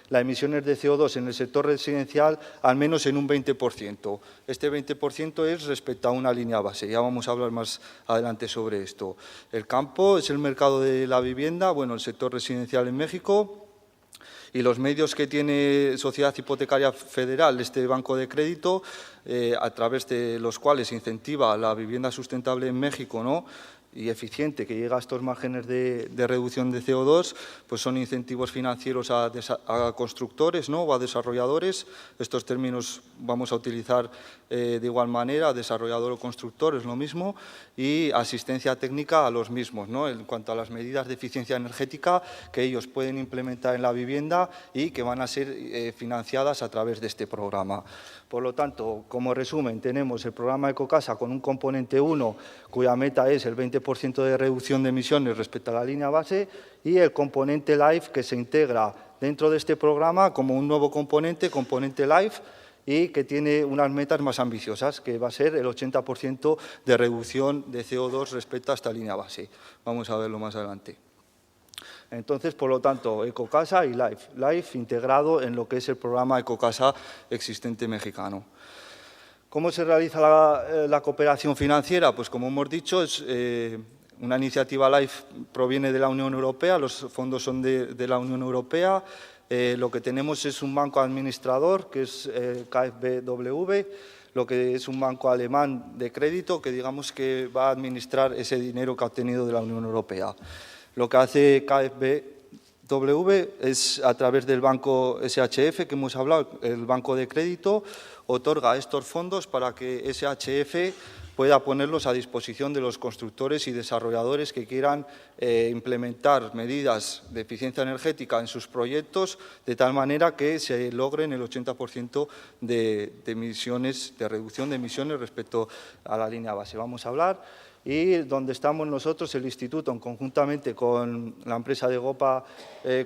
las emisiones de CO2 en el sector residencial al menos en un 20%. Este 20% es respecto a una línea base. Ya vamos a hablar más adelante sobre esto. El campo es el mercado de la vivienda, bueno, el sector residencial en México. Y los medios que tiene Sociedad Hipotecaria Federal, este banco de crédito, a través de los cuales incentiva la vivienda sustentable en México, ¿no? Y eficiente, que llega a estos márgenes de reducción de CO2, pues son incentivos financieros a constructores, ¿no? O a desarrolladores. Estos términos vamos a utilizar de igual manera, desarrollador o constructor es lo mismo, y asistencia técnica a los mismos, ¿no? En cuanto a las medidas de eficiencia energética que ellos pueden implementar en la vivienda y que van a ser financiadas a través de este programa. Por lo tanto, como resumen, tenemos el programa Ecocasa con un componente 1, cuya meta es el 20% de reducción de emisiones respecto a la línea base, y el componente LIFE, que se integra dentro de este programa como un nuevo componente LIFE, y que tiene unas metas más ambiciosas, que va a ser el 80% de reducción de CO2 respecto a esta línea base. Vamos a verlo más adelante. Entonces, por lo tanto, Ecocasa y LIFE integrado en lo que es el programa Ecocasa existente mexicano. ¿Cómo se realiza la cooperación financiera? Pues, como hemos dicho, es una iniciativa LIFE, proviene de la Unión Europea, los fondos son de la Unión Europea. Lo que tenemos es un banco administrador, que es KfW, lo que es un banco alemán de crédito, que digamos que va a administrar ese dinero que ha obtenido de la Unión Europea. Lo que hace KfW es, a través del banco SHF, que hemos hablado, el banco de crédito, otorga estos fondos para que SHF pueda ponerlos a disposición de los constructores y desarrolladores que quieran implementar medidas de eficiencia energética en sus proyectos, de tal manera que se logren el 80% de emisiones, de reducción de emisiones respecto a la línea base. Vamos a hablar. Y donde estamos nosotros, el Instituto, conjuntamente con la empresa de Gopa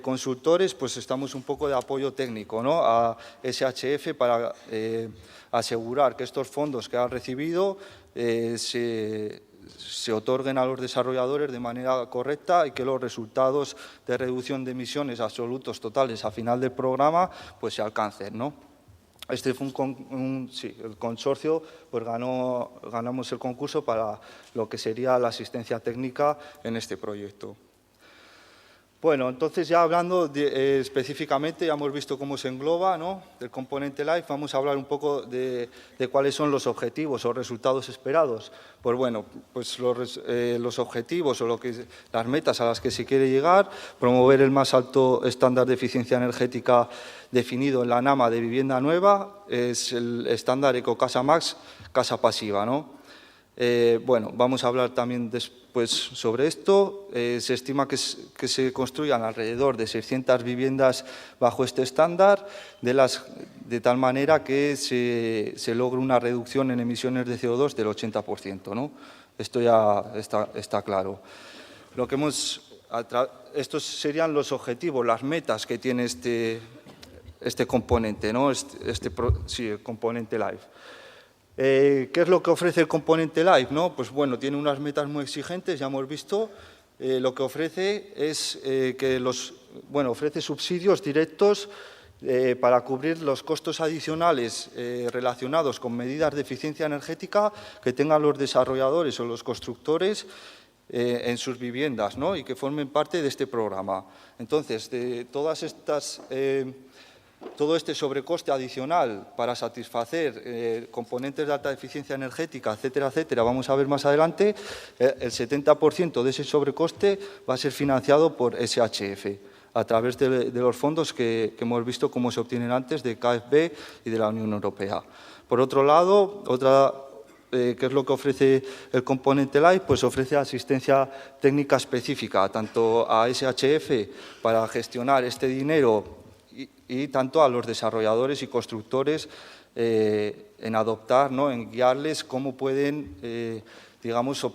Consultores, pues estamos un poco de apoyo técnico, ¿no? A SHF para asegurar que estos fondos que ha recibido se otorguen a los desarrolladores de manera correcta y que los resultados de reducción de emisiones absolutos totales a final del programa pues se alcancen, ¿no? Este fue el consorcio, pues ganamos el concurso para lo que sería la asistencia técnica en este proyecto. Bueno, entonces ya hablando específicamente, ya hemos visto cómo se engloba, ¿no? El componente LIFE, vamos a hablar un poco de cuáles son los objetivos o resultados esperados. Pues bueno, pues los objetivos o las metas a las que se quiere llegar, promover el más alto estándar de eficiencia energética definido en la NAMA de vivienda nueva, es el estándar Ecocasa Max, casa pasiva, ¿no? Bueno, vamos a hablar también después sobre esto. Se estima que se construyan alrededor de 600 viviendas bajo este estándar, de tal manera que se logre una reducción en emisiones de CO2 del 80%, ¿no? Esto ya está claro. Estos serían los objetivos, las metas que tiene este componente, ¿no? El componente LIFE. ¿Qué es lo que ofrece el componente LIFE, ¿no? Pues bueno, tiene unas metas muy exigentes, ya hemos visto. Lo que ofrece es ofrece subsidios directos para cubrir los costos adicionales relacionados con medidas de eficiencia energética que tengan los desarrolladores o los constructores en sus viviendas, ¿no? Y que formen parte de este programa. Entonces, de todas estas todo este sobrecoste adicional para satisfacer componentes de alta eficiencia energética, etcétera, etcétera, vamos a ver más adelante, el 70% de ese sobrecoste va a ser financiado por SHF a través de los fondos que hemos visto cómo se obtienen antes de KfW y de la Unión Europea. Por otro lado, ¿qué es lo que ofrece el componente LIFE? Pues ofrece asistencia técnica específica, tanto a SHF para gestionar este dinero y tanto a los desarrolladores y constructores en adoptar, ¿no? En guiarles cómo pueden, digamos,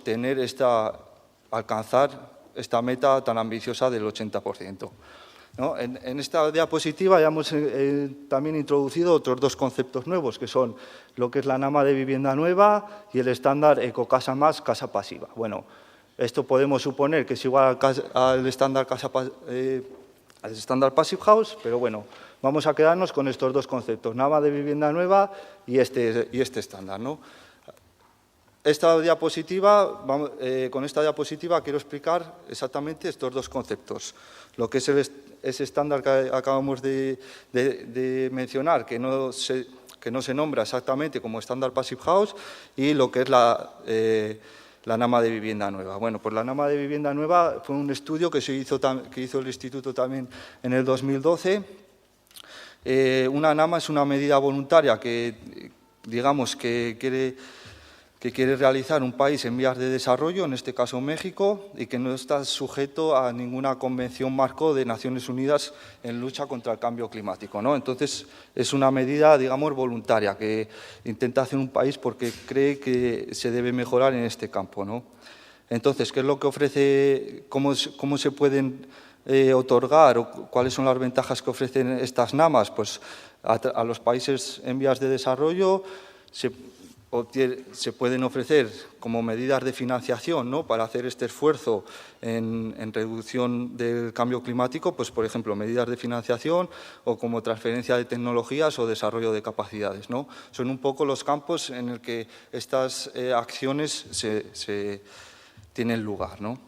alcanzar esta meta tan ambiciosa del 80%. ¿No? En esta diapositiva ya hemos también introducido otros dos conceptos nuevos, que son lo que es la NAMA de vivienda nueva y el estándar Ecocasa más casa pasiva. Bueno, esto podemos suponer que es igual al estándar Passive House, pero bueno, vamos a quedarnos con estos dos conceptos, NAMA de vivienda nueva y este estándar, ¿no? Con esta diapositiva quiero explicar exactamente estos dos conceptos. Lo que es ese estándar que acabamos de mencionar, que no se nombra exactamente como estándar Passive House, y lo que es la NAMA de vivienda nueva. Bueno, pues la NAMA de vivienda nueva fue un estudio que hizo el Instituto también en el 2012. Una NAMA es una medida voluntaria que, digamos, que quiere realizar un país en vías de desarrollo, en este caso México, y que no está sujeto a ninguna convención marco de Naciones Unidas en lucha contra el cambio climático, ¿no? Entonces, es una medida, digamos, voluntaria que intenta hacer un país porque cree que se debe mejorar en este campo, ¿no? Entonces, ¿qué es lo que ofrece? ¿Cómo se pueden otorgar o cuáles son las ventajas que ofrecen estas NAMAs? Pues a los países en vías de desarrollo se pueden ofrecer como medidas de financiación, ¿no? Para hacer este esfuerzo en reducción del cambio climático, pues por ejemplo, medidas de financiación o como transferencia de tecnologías o desarrollo de capacidades, ¿no? Son un poco los campos en el que estas acciones se tienen lugar, ¿no?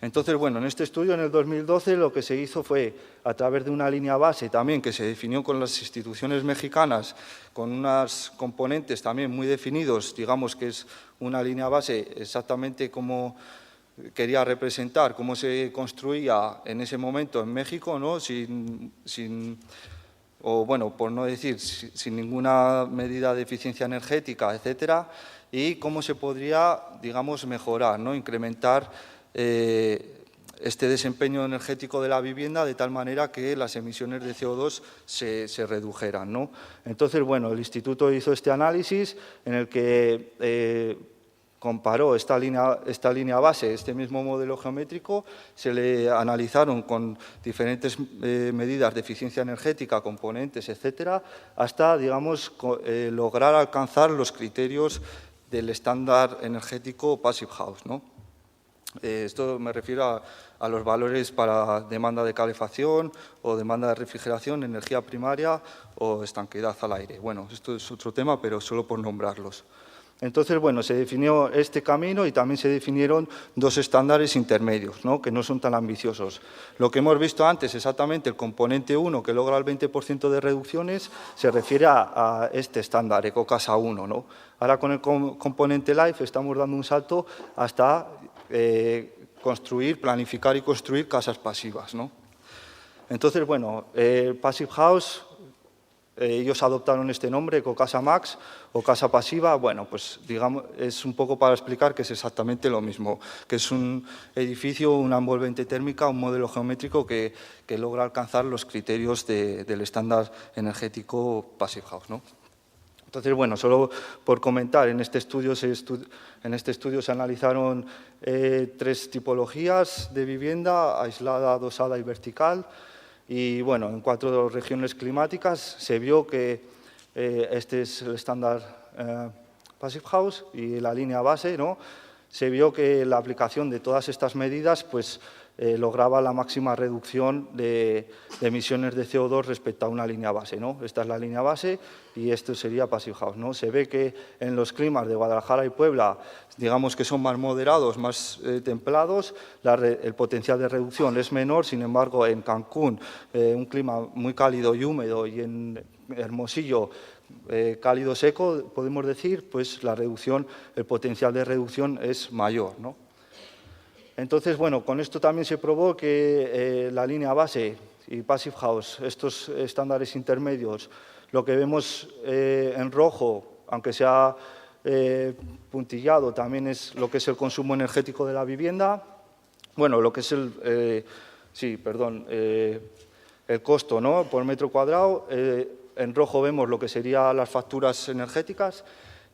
Entonces, bueno, en este estudio, en el 2012, lo que se hizo fue, a través de una línea base también que se definió con las instituciones mexicanas, con unos componentes también muy definidos, digamos que es una línea base exactamente como quería representar, cómo se construía en ese momento en México, ¿no? Por no decir, sin ninguna medida de eficiencia energética, etcétera, y cómo se podría, digamos, mejorar, ¿no? Incrementar este desempeño energético de la vivienda de tal manera que las emisiones de CO2 se redujeran, ¿no? Entonces, bueno, el Instituto hizo este análisis en el que comparó esta línea base, este mismo modelo geométrico, se le analizaron con diferentes medidas de eficiencia energética, componentes, etcétera, hasta, digamos, lograr alcanzar los criterios del estándar energético Passive House, ¿no? Esto me refiero a los valores para demanda de calefacción o demanda de refrigeración, energía primaria o estanqueidad al aire. Bueno, esto es otro tema, pero solo por nombrarlos. Entonces, bueno, se definió este camino y también se definieron dos estándares intermedios, ¿no? Que no son tan ambiciosos. Lo que hemos visto antes, exactamente, el componente 1, que logra el 20% de reducciones, se refiere a este estándar, Ecocasa 1, ¿no? Ahora, con el componente LIFE estamos dando un salto hasta planificar y construir casas pasivas, ¿no? Entonces, bueno, Passive House ellos adoptaron este nombre, Ecocasa Max o casa pasiva. Bueno, pues digamos, es un poco para explicar que es exactamente lo mismo, que es un edificio, una envolvente térmica, un modelo geométrico que logra alcanzar los criterios del estándar energético Passive House, ¿no? Entonces, bueno, solo por comentar, en este estudio se analizaron 3 tipologías de vivienda: aislada, adosada y vertical. Y bueno, en 4 regiones climáticas se vio que este es el estándar Passive House y la línea base, ¿no? Se vio que la aplicación de todas estas medidas pues, lograba la máxima reducción de emisiones de CO2 respecto a una línea base, ¿no? Esta es la línea base y esto sería Passive House, ¿no? Se ve que en los climas de Guadalajara y Puebla, digamos que son más moderados, más templados, el potencial de reducción es menor. Sin embargo, en Cancún, un clima muy cálido y húmedo, y en Hermosillo, cálido seco, podemos decir, pues la reducción, el potencial de reducción es mayor, ¿no? Entonces, bueno, con esto también se probó que la línea base y Passive House, estos estándares intermedios, lo que vemos en rojo, aunque sea puntillado, también es lo que es el consumo energético de la vivienda. Bueno, lo que es el costo, ¿no?, por metro cuadrado. En rojo vemos lo que serían las facturas energéticas.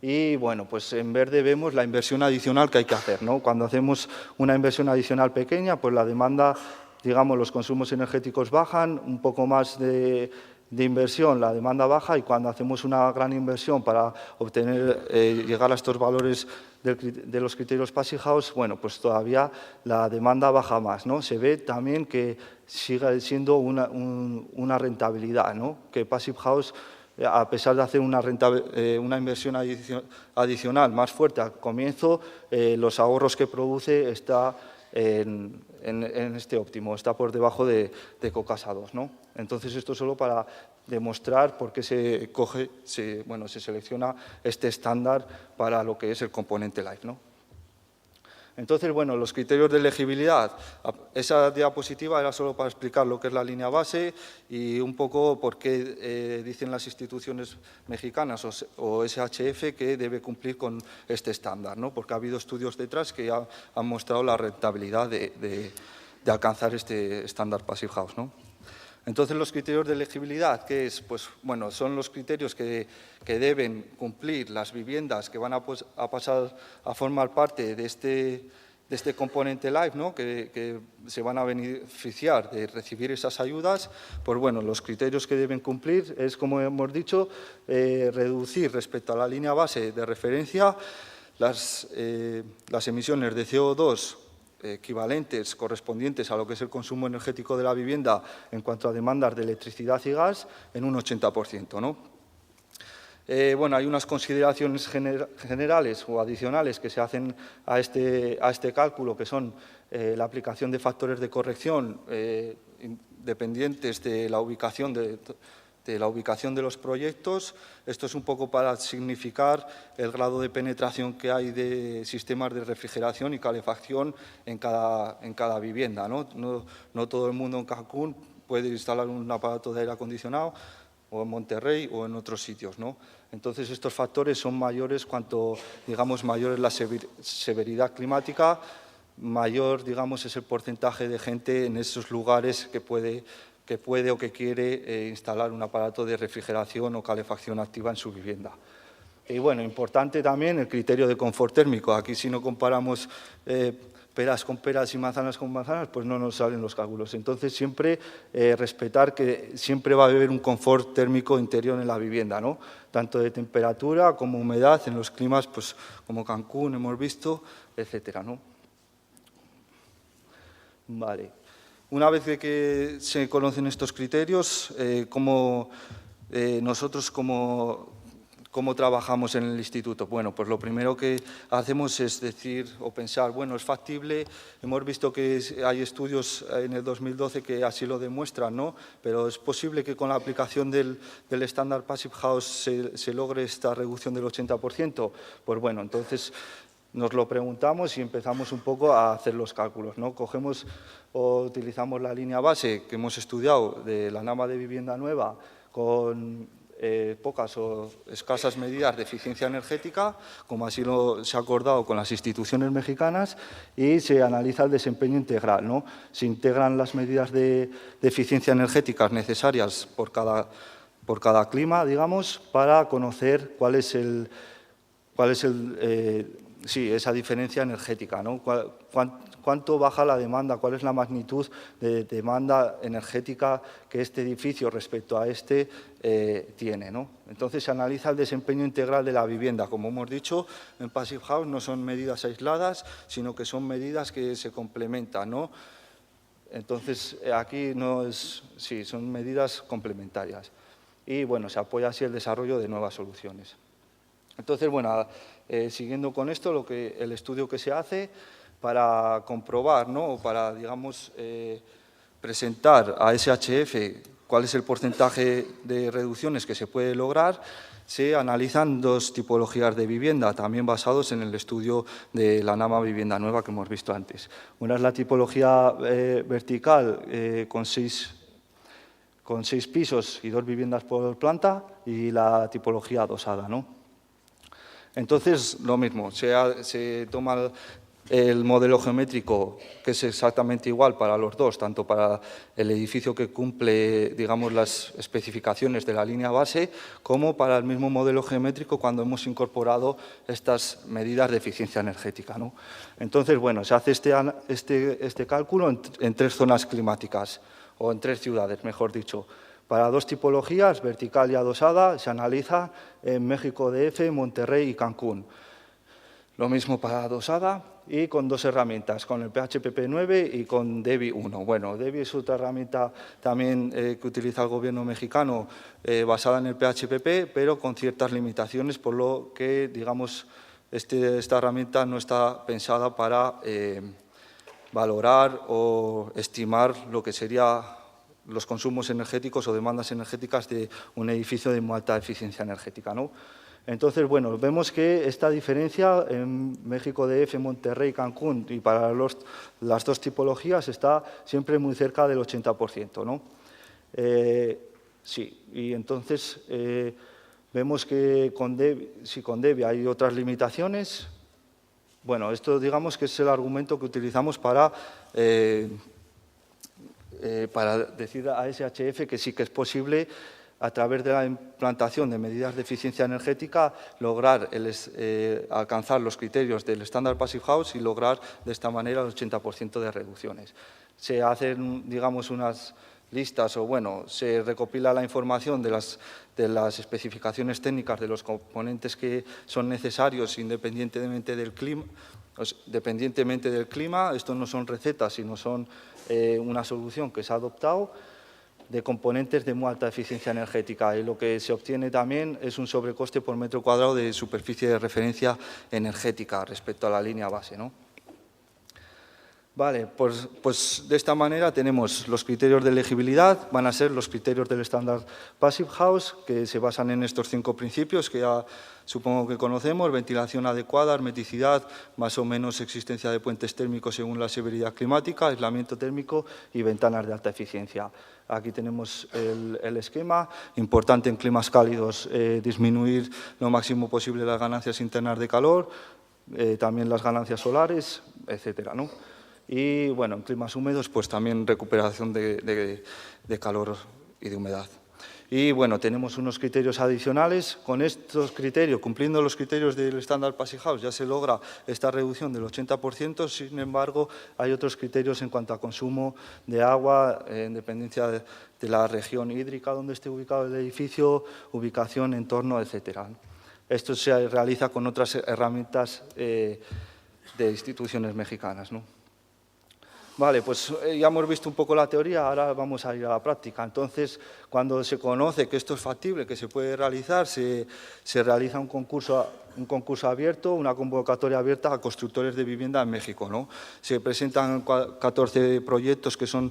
Y, bueno, pues en verde vemos la inversión adicional que hay que hacer, ¿no? Cuando hacemos una inversión adicional pequeña, pues la demanda, digamos, los consumos energéticos bajan, un poco más de inversión, la demanda baja, y cuando hacemos una gran inversión para obtener, llegar a estos valores de los criterios Passive House, bueno, pues todavía la demanda baja más, ¿no? Se ve también que sigue siendo una rentabilidad, ¿no? Que Passive House, a pesar de hacer una inversión adicional más fuerte al comienzo, los ahorros que produce está en este óptimo, está por debajo de Ecocasa 2, ¿no? Entonces, esto solo para demostrar por qué se selecciona este estándar para lo que es el componente Life, ¿no? Entonces, bueno, los criterios de elegibilidad. Esa diapositiva era solo para explicar lo que es la línea base y un poco por qué dicen las instituciones mexicanas o SHF que debe cumplir con este estándar, ¿no? Porque ha habido estudios detrás que ya han mostrado la rentabilidad de alcanzar este estándar Passive House, ¿no? Entonces, los criterios de elegibilidad, ¿qué es? Pues, bueno, son los criterios que deben cumplir las viviendas que van a pasar a formar parte de este componente Life, ¿no?, que se van a beneficiar de recibir esas ayudas. Pues, bueno, los criterios que deben cumplir es, como hemos dicho, reducir respecto a la línea base de referencia las emisiones de CO2 equivalentes, correspondientes a lo que es el consumo energético de la vivienda en cuanto a demandas de electricidad y gas, en un 80%, ¿no? Bueno, hay unas consideraciones generales o adicionales que se hacen a este cálculo, que son la aplicación de factores de corrección dependientes de la ubicación de los proyectos. Esto es un poco para significar el grado de penetración que hay de sistemas de refrigeración y calefacción en cada vivienda, ¿no? No todo el mundo en Cancún puede instalar un aparato de aire acondicionado, o en Monterrey o en otros sitios, ¿no? Entonces, estos factores son mayores cuanto, digamos, mayor es la severidad climática, mayor, digamos, es el porcentaje de gente en esos lugares que puede o que quiere instalar un aparato de refrigeración o calefacción activa en su vivienda. Y, bueno, importante también el criterio de confort térmico. Aquí, si no comparamos peras con peras y manzanas con manzanas, pues no nos salen los cálculos. Entonces, siempre respetar que siempre va a haber un confort térmico interior en la vivienda, ¿no? Tanto de temperatura como humedad en los climas, pues, como Cancún hemos visto, etcétera, ¿no? Vale. Una vez que se conocen estos criterios, nosotros ¿cómo trabajamos en el instituto? Bueno, pues lo primero que hacemos es decir o pensar, bueno, es factible. Hemos visto que hay estudios en el 2012 que así lo demuestran, ¿no? Pero es posible que con la aplicación del estándar Passive House se logre esta reducción del 80%. Pues, bueno, entonces nos lo preguntamos y empezamos un poco a hacer los cálculos, ¿no? Cogemos o utilizamos la línea base que hemos estudiado de la NAMA de vivienda nueva con pocas o escasas medidas de eficiencia energética, como así se ha acordado con las instituciones mexicanas, y se analiza el desempeño integral, ¿no? Se integran las medidas de eficiencia energética necesarias por cada clima, digamos, para conocer cuál es esa diferencia energética, ¿no? ¿Cuánto baja la demanda? ¿Cuál es la magnitud de demanda energética que este edificio respecto a este tiene, ¿no? Entonces se analiza el desempeño integral de la vivienda. Como hemos dicho, en Passive House no son medidas aisladas, sino que son medidas que se complementan, ¿no? Entonces aquí son medidas complementarias. Y bueno, se apoya así el desarrollo de nuevas soluciones. Entonces, bueno, siguiendo con esto, el estudio que se hace para comprobar, ¿no? O para, digamos, presentar a SHF cuál es el porcentaje de reducciones que se puede lograr, se analizan dos tipologías de vivienda, también basados en el estudio de la NAMA Vivienda Nueva que hemos visto antes. Una es la tipología vertical con seis pisos y 2 viviendas por planta, y la tipología adosada, ¿no? Entonces, lo mismo, se toma el modelo geométrico, que es exactamente igual para los dos, tanto para el edificio que cumple, digamos, las especificaciones de la línea base, como para el mismo modelo geométrico cuando hemos incorporado estas medidas de eficiencia energética, ¿no? Entonces, bueno, se hace este cálculo en 3 zonas climáticas, o en 3 ciudades, mejor dicho. Para 2 tipologías, vertical y adosada, se analiza en México DF, Monterrey y Cancún. Lo mismo para adosada, y con 2 herramientas, con el PHPP 9 y con DEBI 1. Bueno, DEBI es otra herramienta también que utiliza el gobierno mexicano, basada en el PHPP, pero con ciertas limitaciones, por lo que, digamos, esta herramienta no está pensada para valorar o estimar lo que sería los consumos energéticos o demandas energéticas de un edificio de muy alta eficiencia energética, ¿no? Entonces, bueno, vemos que esta diferencia en México DF, Monterrey, Cancún y para las 2 tipologías está siempre muy cerca del 80%, ¿no? Sí, y entonces vemos que con DEBI hay otras limitaciones. Bueno, esto digamos que es el argumento que utilizamos para decir a SHF que sí que es posible, a través de la implantación de medidas de eficiencia energética, lograr alcanzar los criterios del estándar Passive House y lograr de esta manera el 80% de reducciones. Se hacen, digamos, unas listas, o bueno, se recopila la información de las especificaciones técnicas de los componentes que son necesarios independientemente del clima. Esto no son recetas, sino son una solución que se ha adoptado de componentes de muy alta eficiencia energética, y lo que se obtiene también es un sobrecoste por metro cuadrado de superficie de referencia energética respecto a la línea base, ¿no? Vale, pues de esta manera tenemos los criterios de elegibilidad, van a ser los criterios del estándar Passive House, que se basan en estos 5 principios que ya supongo que conocemos: ventilación adecuada, hermeticidad, más o menos existencia de puentes térmicos según la severidad climática, aislamiento térmico y ventanas de alta eficiencia. Aquí tenemos el esquema. Importante en climas cálidos disminuir lo máximo posible las ganancias internas de calor, también las ganancias solares, etcétera, ¿no? Y bueno, en climas húmedos, pues también recuperación de calor y de humedad. Y bueno, tenemos unos criterios adicionales. Con estos criterios, cumpliendo los criterios del estándar Passive House, ya se logra esta reducción del 80%. Sin embargo, hay otros criterios en cuanto a consumo de agua, en dependencia de la región hídrica donde esté ubicado el edificio, ubicación, entorno, etcétera. Esto se realiza con otras herramientas de instituciones mexicanas, ¿no? Vale, pues ya hemos visto un poco la teoría, ahora vamos a ir a la práctica. Entonces, cuando se conoce que esto es factible, que se puede realizar, se realiza un concurso abierto, una convocatoria abierta a constructores de vivienda en México, ¿no? Se presentan 14 proyectos que son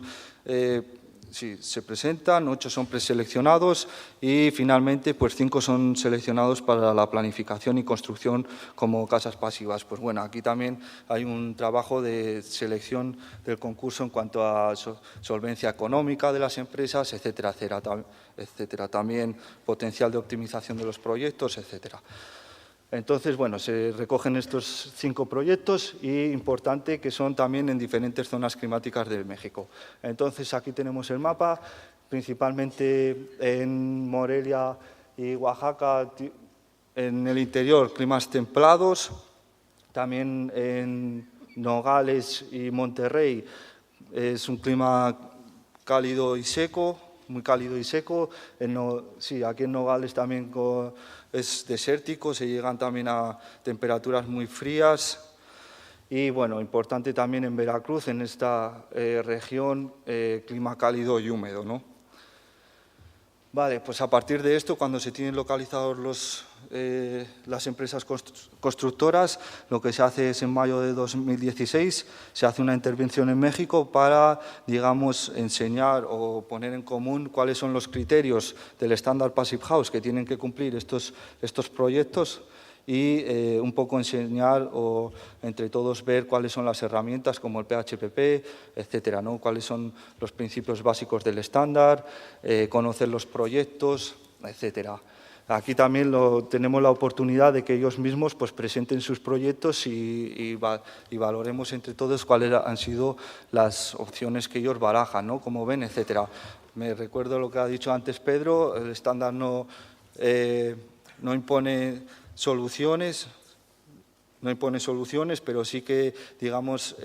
sí, se presentan, 8 son preseleccionados y finalmente pues 5 son seleccionados para la planificación y construcción como casas pasivas. Pues bueno, aquí también hay un trabajo de selección del concurso en cuanto a solvencia económica de las empresas, etcétera, etcétera. También potencial de optimización de los proyectos, etcétera. Entonces, bueno, se recogen estos 5 proyectos y importante que son también en diferentes zonas climáticas de México. Entonces, aquí tenemos el mapa, principalmente en Morelia y Oaxaca, en el interior, climas templados, también en Nogales y Monterrey es un clima cálido y seco, muy cálido y seco. Sí, aquí en Nogales también es desértico, se llegan también a temperaturas muy frías. Y bueno, importante también en Veracruz, en esta región, clima cálido y húmedo, ¿no? Vale, pues a partir de esto, cuando se tienen localizados las empresas constructoras, lo que se hace es en mayo de 2016, se hace una intervención en México para, digamos, enseñar o poner en común cuáles son los criterios del estándar Passive House que tienen que cumplir estos proyectos y un poco enseñar o entre todos ver cuáles son las herramientas como el PHPP, etcétera, ¿no? Cuáles son los principios básicos del estándar, conocer los proyectos, etcétera. Aquí también tenemos la oportunidad de que ellos mismos pues, presenten sus proyectos y valoremos entre todos cuáles han sido las opciones que ellos barajan, ¿no? Como ven, etcétera. Me recuerdo lo que ha dicho antes Pedro, el estándar no impone soluciones, pero sí que, digamos,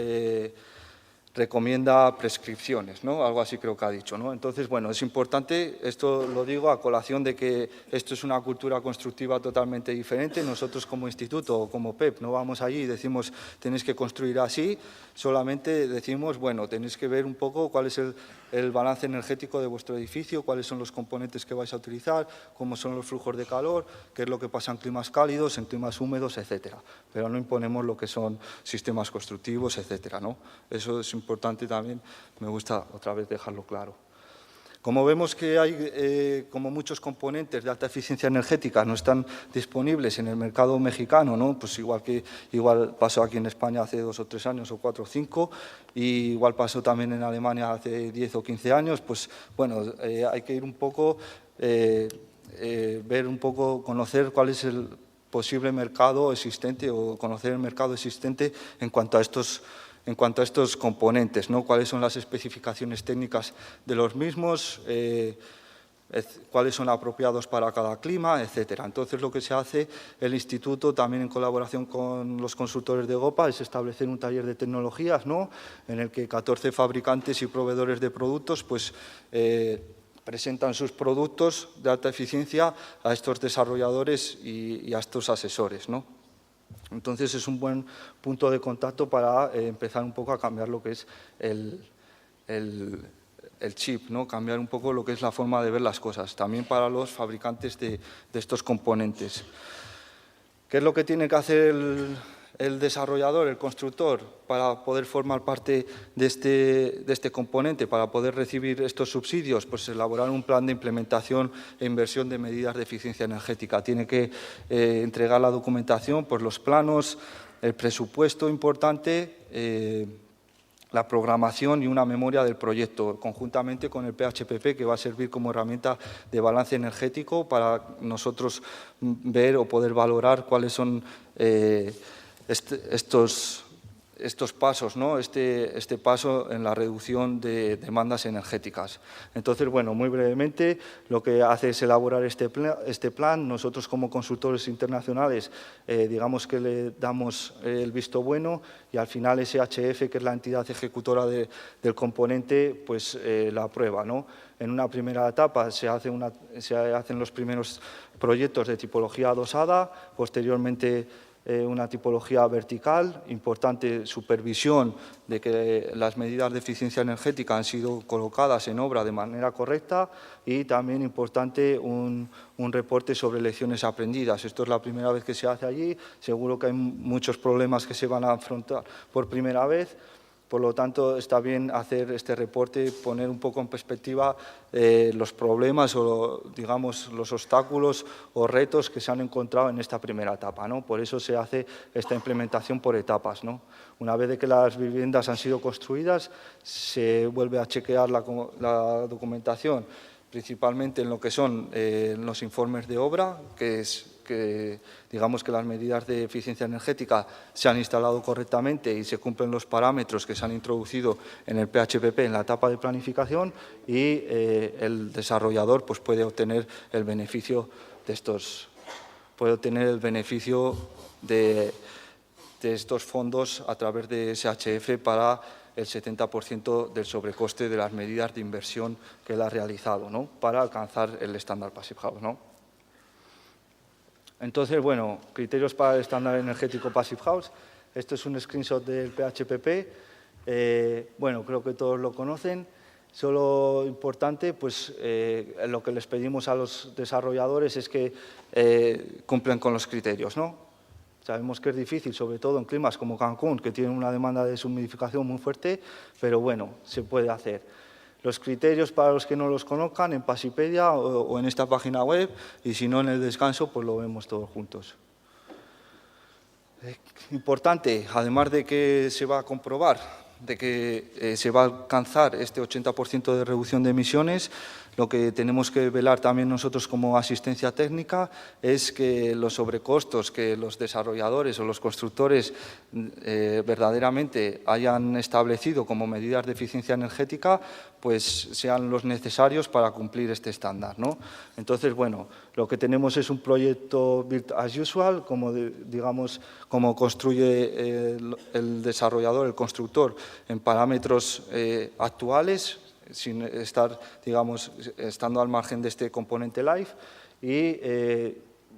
recomienda prescripciones, ¿no? Algo así creo que ha dicho, ¿no? Entonces, bueno, es importante, esto lo digo a colación de que esto es una cultura constructiva totalmente diferente. Nosotros como instituto o como PEP no vamos allí y decimos tenéis que construir así, solamente decimos, bueno, tenéis que ver un poco cuál es el balance energético de vuestro edificio, cuáles son los componentes que vais a utilizar, cómo son los flujos de calor, qué es lo que pasa en climas cálidos, en climas húmedos, etcétera. Pero no imponemos lo que son sistemas constructivos, etcétera, ¿no? Eso es importante también, me gusta otra vez dejarlo claro. Como vemos que hay como muchos componentes de alta eficiencia energética no están disponibles en el mercado mexicano, ¿no? Pues igual pasó aquí en España hace 2 o 3 años o 4 o 5 y igual pasó también en Alemania hace 10 o 15 años, pues bueno, hay que ir un poco, ver un poco, conocer cuál es el posible mercado existente o conocer el mercado existente en cuanto a estos componentes, ¿no? Cuáles son las especificaciones técnicas de los mismos, cuáles son apropiados para cada clima, etcétera. Entonces, lo que se hace el Instituto, también en colaboración con los consultores de GOPA, es establecer un taller de tecnologías, ¿no? En el que 14 fabricantes y proveedores de productos pues, presentan sus productos de alta eficiencia a estos desarrolladores y a estos asesores, ¿no? Entonces, es un buen punto de contacto para empezar un poco a cambiar lo que es el chip, ¿no? Cambiar un poco lo que es la forma de ver las cosas, también para los fabricantes de estos componentes. ¿Qué es lo que tiene que hacer el desarrollador, el constructor, para poder formar parte de este componente, para poder recibir estos subsidios? Pues elaborar un plan de implementación e inversión de medidas de eficiencia energética. Tiene que entregar la documentación, pues los planos, el presupuesto importante, la programación y una memoria del proyecto, conjuntamente con el PHPP, que va a servir como herramienta de balance energético para nosotros ver o poder valorar cuáles son estos pasos, ¿no? Este paso en la reducción de demandas energéticas. Entonces, bueno, muy brevemente, lo que hace es elaborar este plan. Nosotros, como consultores internacionales, digamos que le damos el visto bueno y al final SHF, que es la entidad ejecutora del componente, pues la aprueba, ¿no? En una primera etapa se hacen los primeros proyectos de tipología adosada, posteriormente una tipología vertical, importante supervisión de que las medidas de eficiencia energética han sido colocadas en obra de manera correcta y también importante un reporte sobre lecciones aprendidas. Esto es la primera vez que se hace allí, seguro que hay muchos problemas que se van a afrontar por primera vez Por lo tanto, está bien hacer este reporte, poner un poco en perspectiva los problemas o, digamos, los obstáculos o retos que se han encontrado en esta primera etapa, ¿no? Por eso se hace esta implementación por etapas, ¿no? Una vez de que las viviendas han sido construidas, se vuelve a chequear la documentación, principalmente en lo que son los informes de obra, que digamos que las medidas de eficiencia energética se han instalado correctamente y se cumplen los parámetros que se han introducido en el PHPP en la etapa de planificación, y el desarrollador pues, puede obtener el beneficio de estos, de estos fondos a través de SHF para el 70% del sobrecoste de las medidas de inversión que él ha realizado, ¿no? Para alcanzar el estándar Passivhaus, ¿no? Entonces, bueno, criterios para el estándar energético Passivhaus. Esto es un screenshot del PHPP. Bueno, creo que todos lo conocen. Solo importante, pues lo que les pedimos a los desarrolladores es que cumplan con los criterios, ¿no? Sabemos que es difícil, sobre todo en climas como Cancún, que tienen una demanda de deshumidificación muy fuerte, pero bueno, se puede hacer. Los criterios, para los que no los conozcan, en Passipedia o en esta página web, y si no en el descanso, pues lo vemos todos juntos. Importante, además de que se va a comprobar, de que se va a alcanzar este 80% de reducción de emisiones, lo que tenemos que velar también nosotros como asistencia técnica es que los sobrecostos que los desarrolladores o los constructores verdaderamente hayan establecido como medidas de eficiencia energética, pues sean los necesarios para cumplir este estándar, ¿no? Entonces, bueno, lo que tenemos es un proyecto build as usual, como digamos, como construye el desarrollador, el constructor, en parámetros actuales, sin estar, digamos, estando al margen de este componente live, y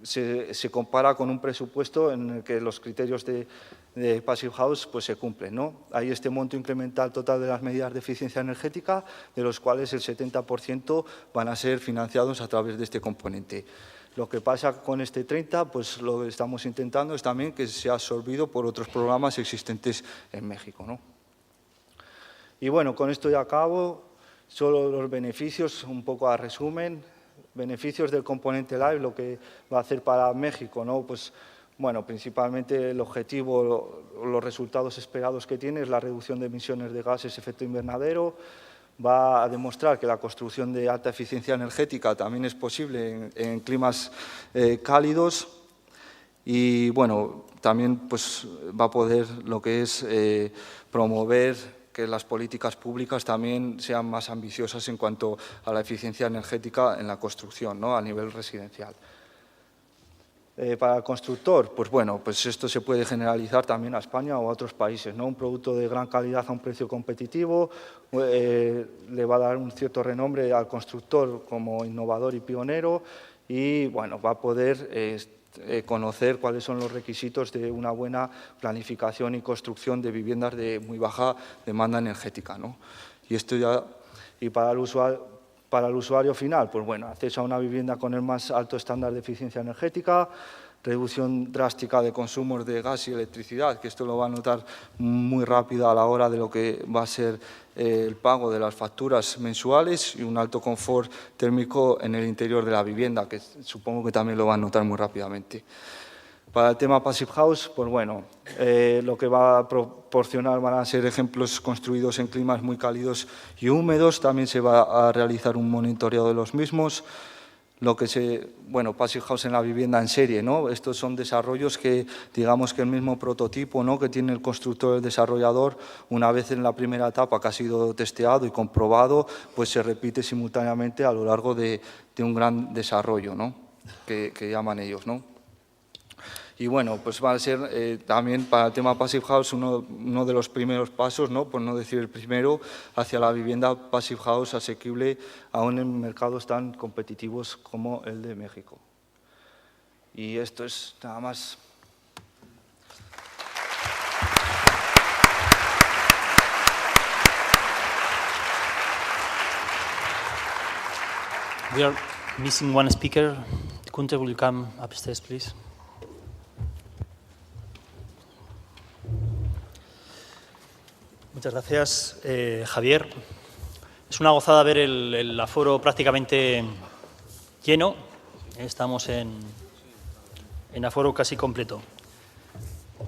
se compara con un presupuesto en el que los criterios de Passivhaus pues, se cumplen, ¿no? Hay este monto incremental total de las medidas de eficiencia energética, de los cuales el 70% van a ser financiados a través de este componente. Lo que pasa con este 30%, pues lo que estamos intentando es también que sea absorbido por otros programas existentes en México, ¿no? Y bueno, con esto ya acabo. Solo los beneficios, un poco a resumen. Beneficios del componente live, lo que va a hacer para México, ¿no? Pues, bueno, principalmente el objetivo, los resultados esperados que tiene es la reducción de emisiones de gases de efecto invernadero. Va a demostrar que la construcción de alta eficiencia energética también es posible en climas cálidos. Y, bueno, también pues, va a poder lo que es promover que las políticas públicas también sean más ambiciosas en cuanto a la eficiencia energética en la construcción, ¿no? A nivel residencial. Para el constructor, pues bueno, pues esto se puede generalizar también a España o a otros países, ¿no? Un producto de gran calidad a un precio competitivo le va a dar un cierto renombre al constructor como innovador y pionero, y bueno, va a poder conocer cuáles son los requisitos de una buena planificación y construcción de viviendas de muy baja demanda energética, ¿no? Y esto ya, y para el usuario final, pues bueno, acceso a una vivienda con el más alto estándar de eficiencia energética, reducción drástica de consumos de gas y electricidad, que esto lo va a notar muy rápido a la hora de lo que va a ser el pago de las facturas mensuales, y un alto confort térmico en el interior de la vivienda, que supongo que también lo van a notar muy rápidamente. Para el tema Passivhaus, pues bueno, lo que va a proporcionar van a ser ejemplos construidos en climas muy cálidos y húmedos. También se va a realizar un monitoreo de los mismos. Bueno, Passivhaus en la vivienda en serie, ¿no? Estos son desarrollos que, digamos que el mismo prototipo, ¿no?, que tiene el constructor, el desarrollador, una vez en la primera etapa que ha sido testeado y comprobado, pues se repite simultáneamente a lo largo de un gran desarrollo, ¿no?, que llaman ellos, ¿no? Y bueno, pues va a ser también para el tema Passivhaus uno de los primeros pasos, ¿no?, por no decir el primero, hacia la vivienda Passivhaus asequible aún en mercados tan competitivos como el de México. Y esto es nada más. We are missing one speaker. Kunter, will you come upstairs, please? Muchas gracias, Javier. Es una gozada ver el aforo prácticamente lleno. Estamos en aforo casi completo.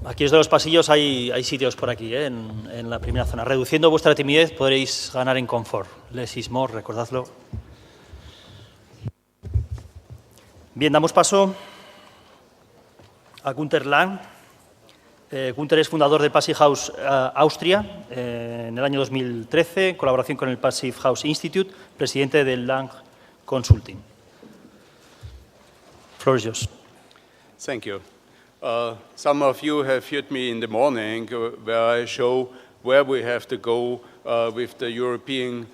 Aquí desde los pasillos hay sitios por aquí, en la primera zona. Reduciendo vuestra timidez podréis ganar en confort. Less is more, recordadlo. Bien, damos paso a Günther Lang. Günther es fundador de Passive House Austria en el año 2013, en colaboración con el Passive House Institute, presidente del Lang Consulting. Floor is yours. Thank you. Some of you have heard me in the morning where I show where we have to go with the European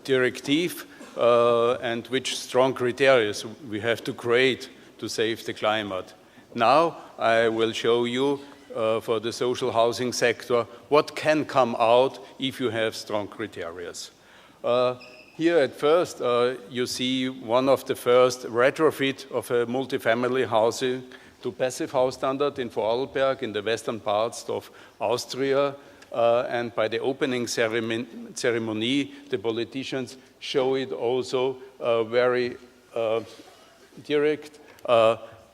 directive and which strong criteria we have to create to save the climate. Now I will show you for the social housing sector what can come out if you have strong criteria. Here at first you see one of the first retrofit of a multifamily housing to passive house standard in Vorarlberg in the western parts of Austria. And by the opening ceremony, the politicians show it also very direct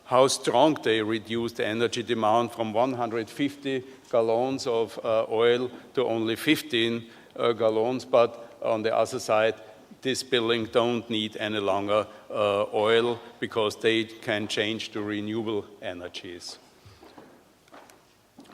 how strong they reduced the energy demand from 150 gallons of oil to only 15 gallons. But on the other side, this building don't need any longer oil because they can change to renewable energies.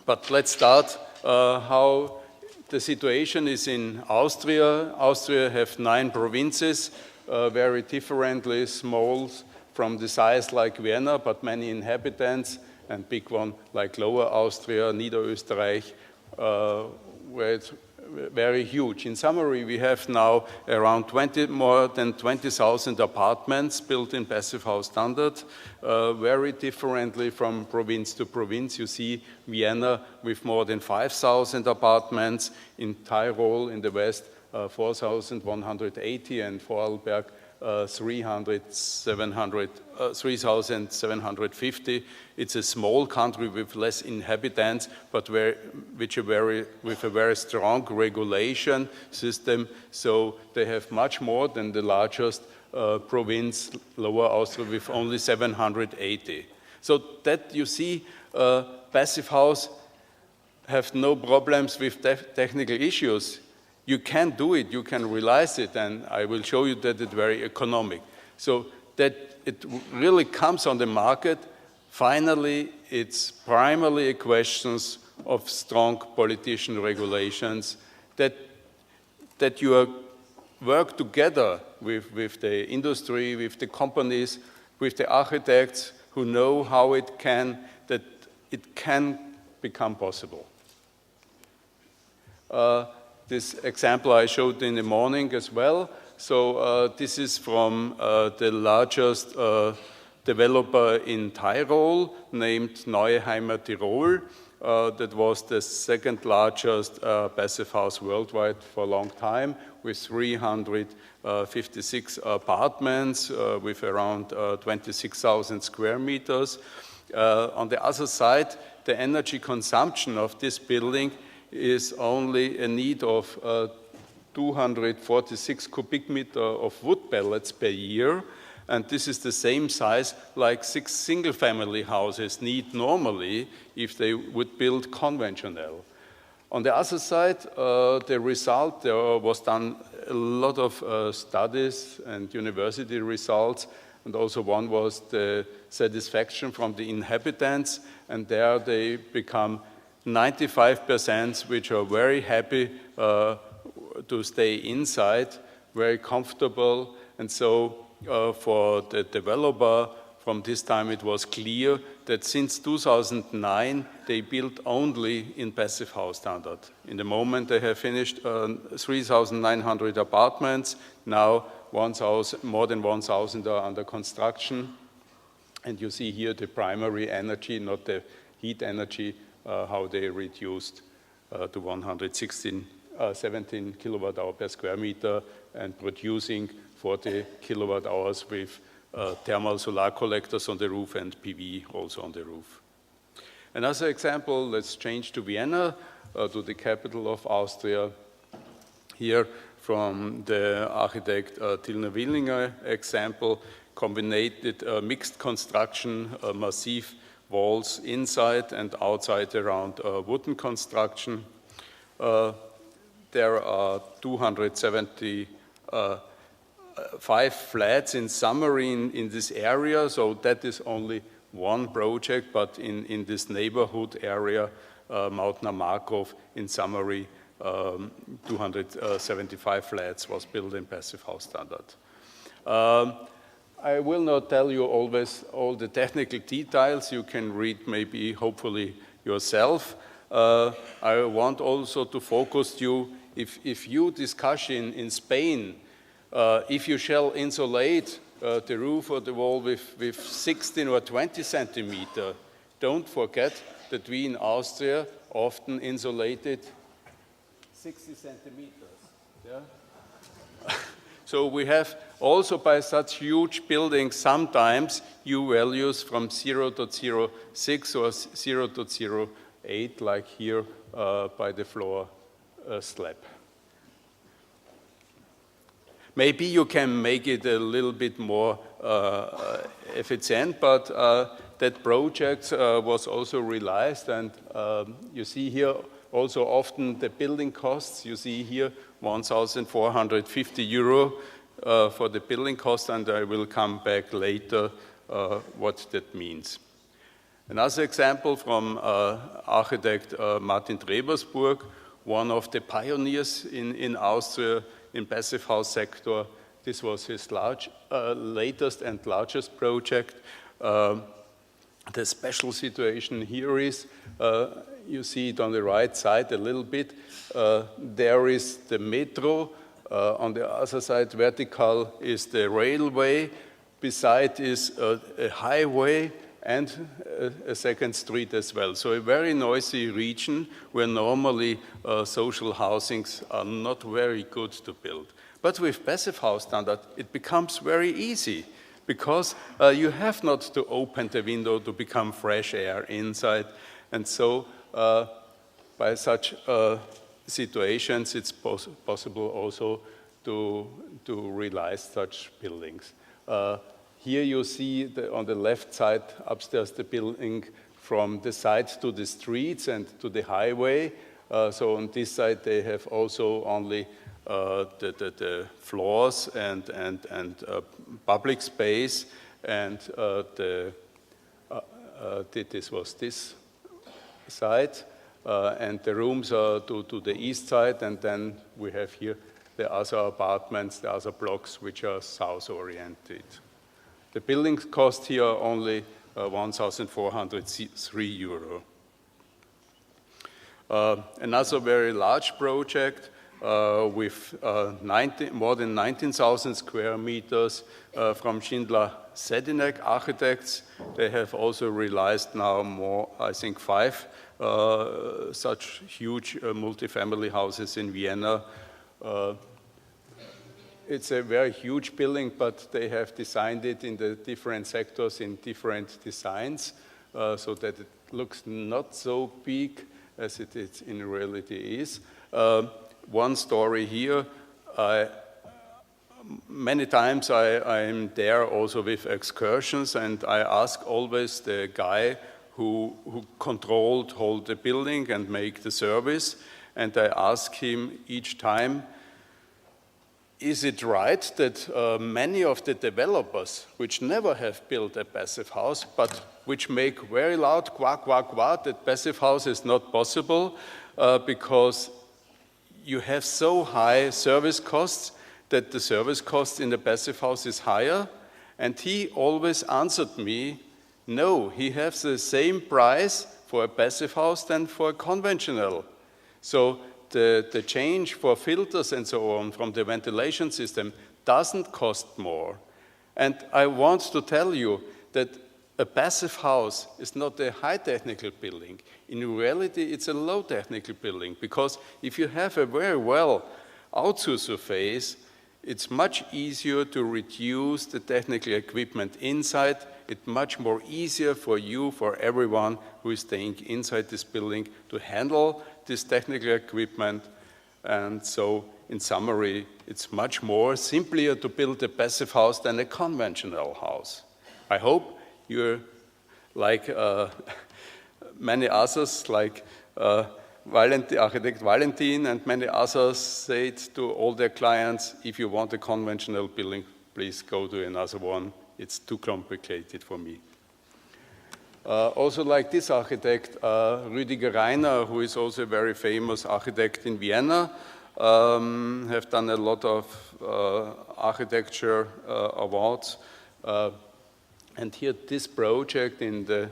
But let's start how the situation is in Austria. Austria have 9 provinces, very differently small from the size like Vienna, but many inhabitants, and big one like Lower Austria, Niederösterreich, where it's very huge. In summary, we have now around more than 20,000 apartments built in passive house standard, very differently from province to province. You see Vienna with more than 5,000 apartments, in Tyrol in the west 4,180, and Vorarlberg 3,750. It's a small country with less inhabitants, but with a very strong regulation system. So they have much more than the largest province, Lower Austria, with only 780. So that you see, passive house have no problems with technical issues. You can do it, you can realize it, and I will show you that it's very economic. So that it really comes on the market. Finally, it's primarily a question of strong politician regulations that you work together with the industry, with the companies, with the architects who know how it can become possible. This example I showed in the morning as well. So this is from the largest developer in Tyrol named Neuheimer Tirol. That was the second largest passive house worldwide for a long time, with 356 apartments with around 26,000 square meters. On the other side, the energy consumption of this building is only a need of 246 cubic meter of wood pellets per year. And this is the same size like 6 single-family houses need normally if they would build conventional. On the other side, the result, there was done a lot of studies and university results, and also one was the satisfaction from the inhabitants, and there they become 95% which are very happy to stay inside, very comfortable. And so for the developer, from this time it was clear that since 2009 they built only in passive house standard. In the moment they have finished 3,900 apartments, now more than 1,000 are under construction. And you see here the primary energy, not the heat energy, how they reduced to 17 kilowatt hour per square meter and producing 40 kilowatt hours with thermal solar collectors on the roof and PV also on the roof. Another example, let's change to Vienna, to the capital of Austria. Here from the architect Tilner Willinger example, combined mixed construction, massive walls inside and outside around wooden construction. There are 275 flats in summary in this area, so that is only one project, but in this neighborhood area, Mautner Markov, in summary, 275 flats was built in passive house standard. I will not tell you always all the technical details. You can read maybe, hopefully, yourself. I want also to focus you, if you discuss in Spain, if you shall insulate the roof or the wall with 16 or 20 centimeter, don't forget that we in Austria often insulated 60 centimeters. Yeah? So we have also by such huge buildings sometimes U values from 0.06 or 0.08, like here by the floor slab. Maybe you can make it a little bit more efficient, but that project was also realized, and you see here also often the building costs. You see here 1,450 euro for the building cost, and I will come back later what that means. Another example from architect Martin Trebersburg, one of the pioneers in Austria in passive house sector. This was his latest and largest project. The special situation here is, you see it on the right side a little bit, there is the metro, on the other side vertical is the railway, beside is a highway and a second street as well. So a very noisy region where normally social housings are not very good to build. But with passive house standard, it becomes very easy, because you have not to open the window to become fresh air inside. And so by such situations, it's possible also to realize such buildings. Here you see on the left side upstairs the building from the side to the streets and to the highway. So on this side they have also only the floors and public space, and this was this side, and the rooms are to the east side, and then we have here the other apartments, the other blocks, which are south-oriented. The building cost here only 1,403 euro. Another very large project with more than 19,000 square meters from Schindler Sedinek Architects. They have also realized now more, I think 5 such huge multifamily houses in Vienna. It's a very huge building, but they have designed it in the different sectors in different designs, so that it looks not so big as it is in reality is. One story here, many times I'm there also with excursions, and I ask always the guy who hold the building and make the service, and I ask him each time, is it right that many of the developers, which never have built a passive house, but which make very loud quack, quack, quack, that passive house is not possible because you have so high service costs that the service cost in the passive house is higher? And he always answered me, no, he has the same price for a passive house than for a conventional. So the change for filters and so on from the ventilation system doesn't cost more. And I want to tell you that a passive house is not a high technical building. In reality, it's a low technical building, because if you have a very well outdoor surface, it's much easier to reduce the technical equipment inside. It's much more easier for you, for everyone who is staying inside this building to handle this technical equipment. And so, in summary, it's much more simpler to build a passive house than a conventional house. I hope you're like many others, like architect Valentin and many others said to all their clients, if you want a conventional building, please go to another one. It's too complicated for me. Also like this architect, Rüdiger Reiner, who is also a very famous architect in Vienna, have done a lot of architecture awards. And here this project in the,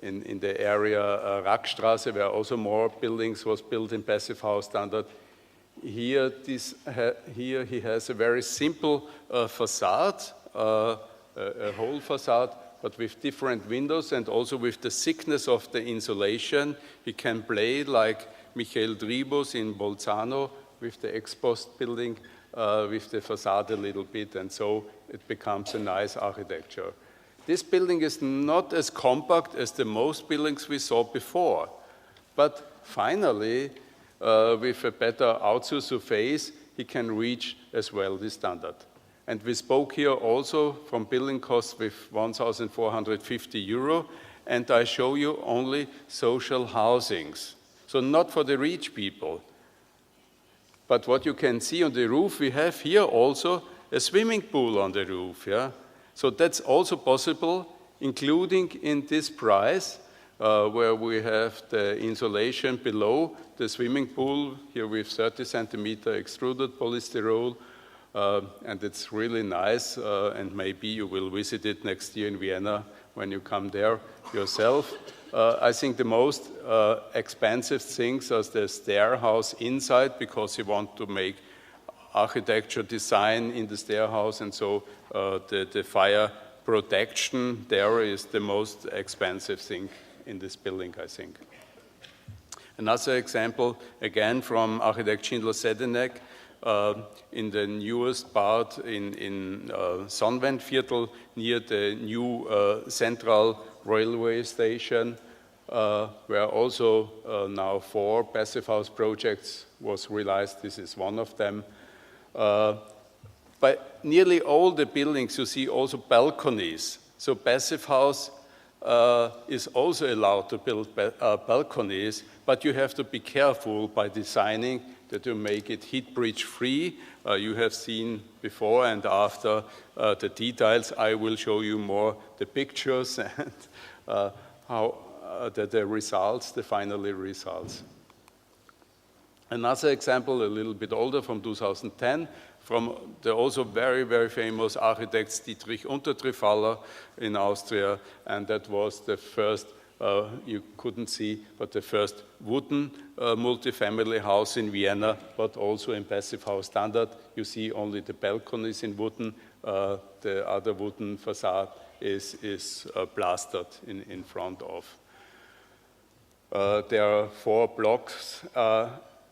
in the area Rackstraße, where also more buildings was built in passive house standard. Here, here he has a very simple facade, a whole facade, but with different windows and also with the thickness of the insulation. He can play like Michael Dribus in Bolzano with the ex-post building, with the facade a little bit, and so it becomes a nice architecture. This building is not as compact as the most buildings we saw before, but finally, with a better outside surface, he can reach as well the standard. And we spoke here also from building costs with 1,450 euro, and I show you only social housings. So not for the rich people. But what you can see on the roof, we have here also a swimming pool on the roof. Yeah? So that's also possible, including in this price, where we have the insulation below the swimming pool, here with 30 centimeter extruded polystyrol, and it's really nice, and maybe you will visit it next year in Vienna when you come there yourself. I think the most expensive things are the stair house inside, because you want to make architecture design in the stair house, and so the fire protection there is the most expensive thing in this building, I think. Another example, again from architect Schindler-Sedenek, in the newest part in Sonnenwendviertel, near the new central railway station, where also now 4 passive house projects was realized. This is one of them. But nearly all the buildings you see also balconies. So passive house is also allowed to build balconies, but you have to be careful by designing that you make it heat breach free. You have seen before and after the details. I will show you more the pictures and how the results, the final results. Another example, a little bit older, from 2010, from the also very, very famous architect Dietrich Untertrifaller in Austria, and that was the first, you couldn't see, but the first wooden multifamily house in Vienna, but also in passive house standard. You see only the balconies in wooden, the other wooden facade is plastered in front of. There are 4 blocks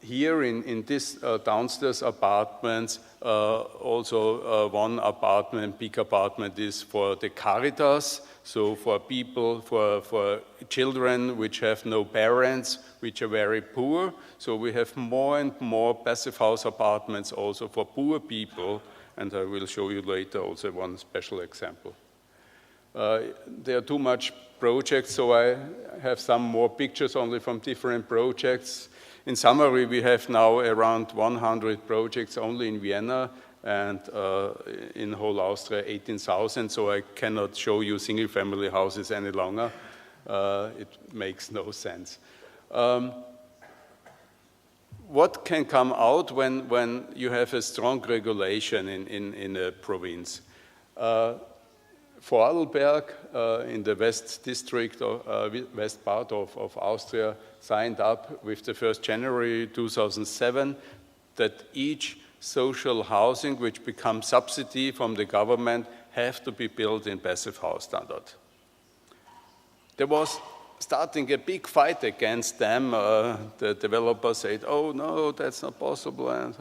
here in this downstairs apartments. Also one apartment, big apartment, is for the Caritas, so for people, for children which have no parents, which are very poor. So we have more and more passive house apartments also for poor people, and I will show you later also one special example. There are too much projects, so I have some more pictures only from different projects. In summary, we have now around 100 projects only in Vienna, and in whole Austria 18,000, so I cannot show you single-family houses any longer. It makes no sense. What can come out when you have a strong regulation in a province? Vorarlberg, in the west district, west part of Austria, signed up with the 1st January 2007 that each social housing which becomes subsidy from the government have to be built in passive house standard. There was starting a big fight against them. The developer said, oh no, that's not possible.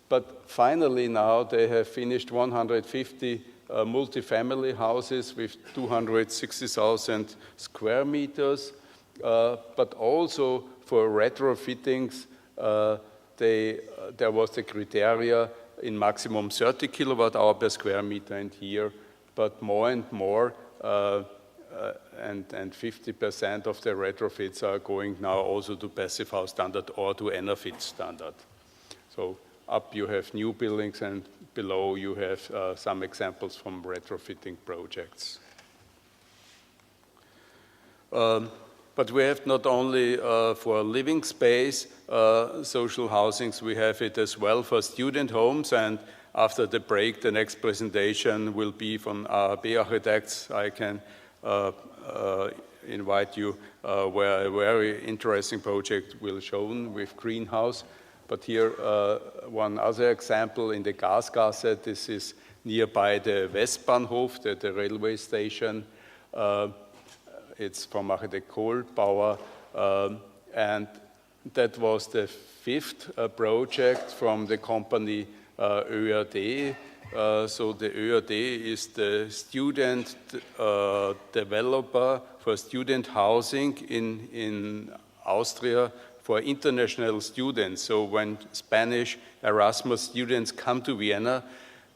But finally now they have finished 150 multifamily houses with 260,000 square meters, but also for retrofittings, there was the criteria in maximum 30 kilowatt hour per square meter and here, but more and more, and 50% of the retrofits are going now also to passive house standard or to EnerFit standard. So up you have new buildings and below you have some examples from retrofitting projects. But we have not only for living space, social housings, we have it as well for student homes. And after the break, the next presentation will be from AHB Architects. I can invite you where a very interesting project will shown with greenhouse. But here, one other example in the Gasgasse, this is nearby the Westbahnhof, the railway station. It's from architect Kohlbauer, and that was the fifth project from the company ÖAD. So the ÖAD is the student developer for student housing in Austria for international students. So when Spanish Erasmus students come to Vienna,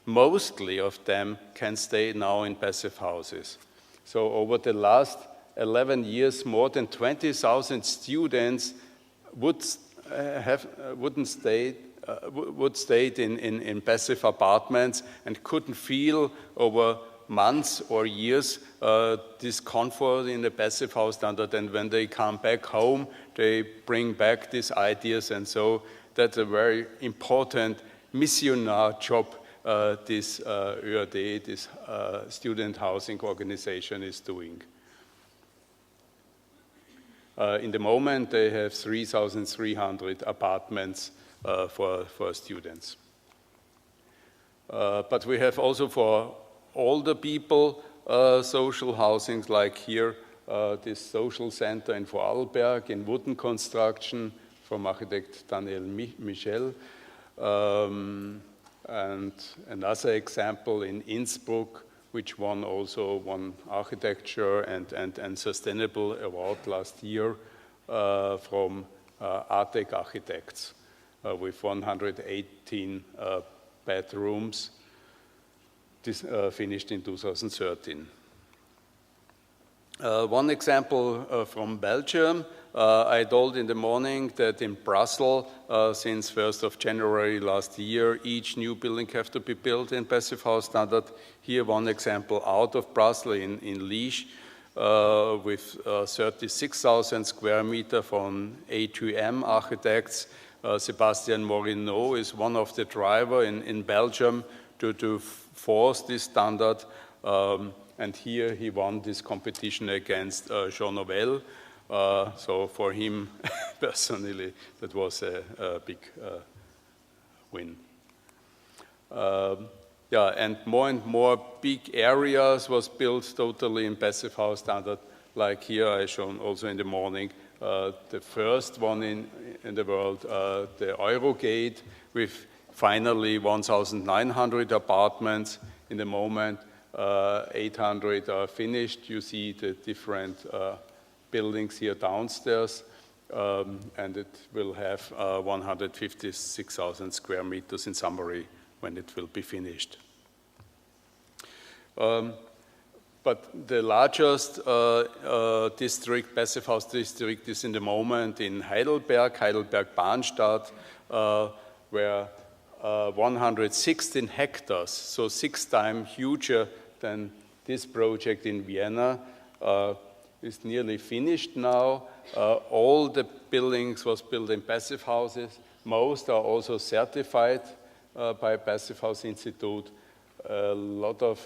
mostly of them can stay now in passive houses. So over the last 11 years, more than 20,000 students would stay in passive apartments and couldn't feel over months or years this comfort in the passive house standard. And when they come back home, they bring back these ideas. And so that's a very important missionar job this ÖAD, this student housing organization is doing. In the moment, they have 3,300 apartments for students. But we have also for older people social housings, like here, this social center in Vorarlberg in wooden construction from architect Daniel Michel. And another example in Innsbruck, which won architecture and sustainable award last year from Artec Architects with 118 bedrooms, this finished in 2013. One example from Belgium, I told in the morning that in Brussels, since 1st of January last year, each new building have to be built in passive house standard. Here one example out of Brussels in Liège with 36,000 square meter from A2M Architects. Sebastian Morinot is one of the drivers in Belgium to force this standard. And here he won this competition against Jean Nouvel. So for him personally, that was a big win. Yeah, and more big areas was built totally in passive house standard. Like here I shown also in the morning, the first one in the world, the Eurogate, with finally 1,900 apartments. In the moment, 800 are finished. You see the different buildings here downstairs, and it will have 156,000 square meters in summary when it will be finished. But the largest district, passive house district, is in the moment in Heidelberg Bahnstadt, where 116 hectares, so 6 times huger than this project in Vienna, is nearly finished now. All the buildings was built in passive houses. Most are also certified by Passive House Institute. A lot of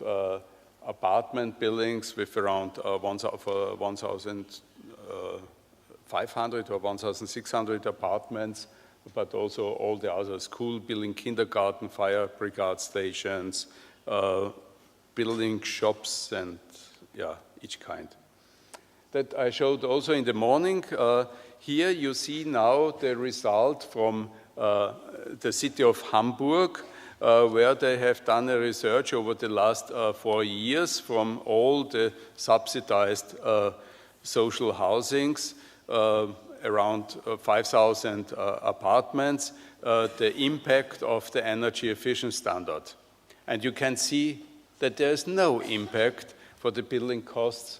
apartment buildings with around 1,500 or 1,600 apartments, but also all the other school building, kindergarten, fire brigade stations, building shops, and yeah, each kind. that I showed also in the morning. Here you see now the result from the city of Hamburg, where they have done a research over the last 4 years from all the subsidized social housings, around 5,000 apartments, the impact of the energy efficient standard. And you can see that there is no impact for the building costs.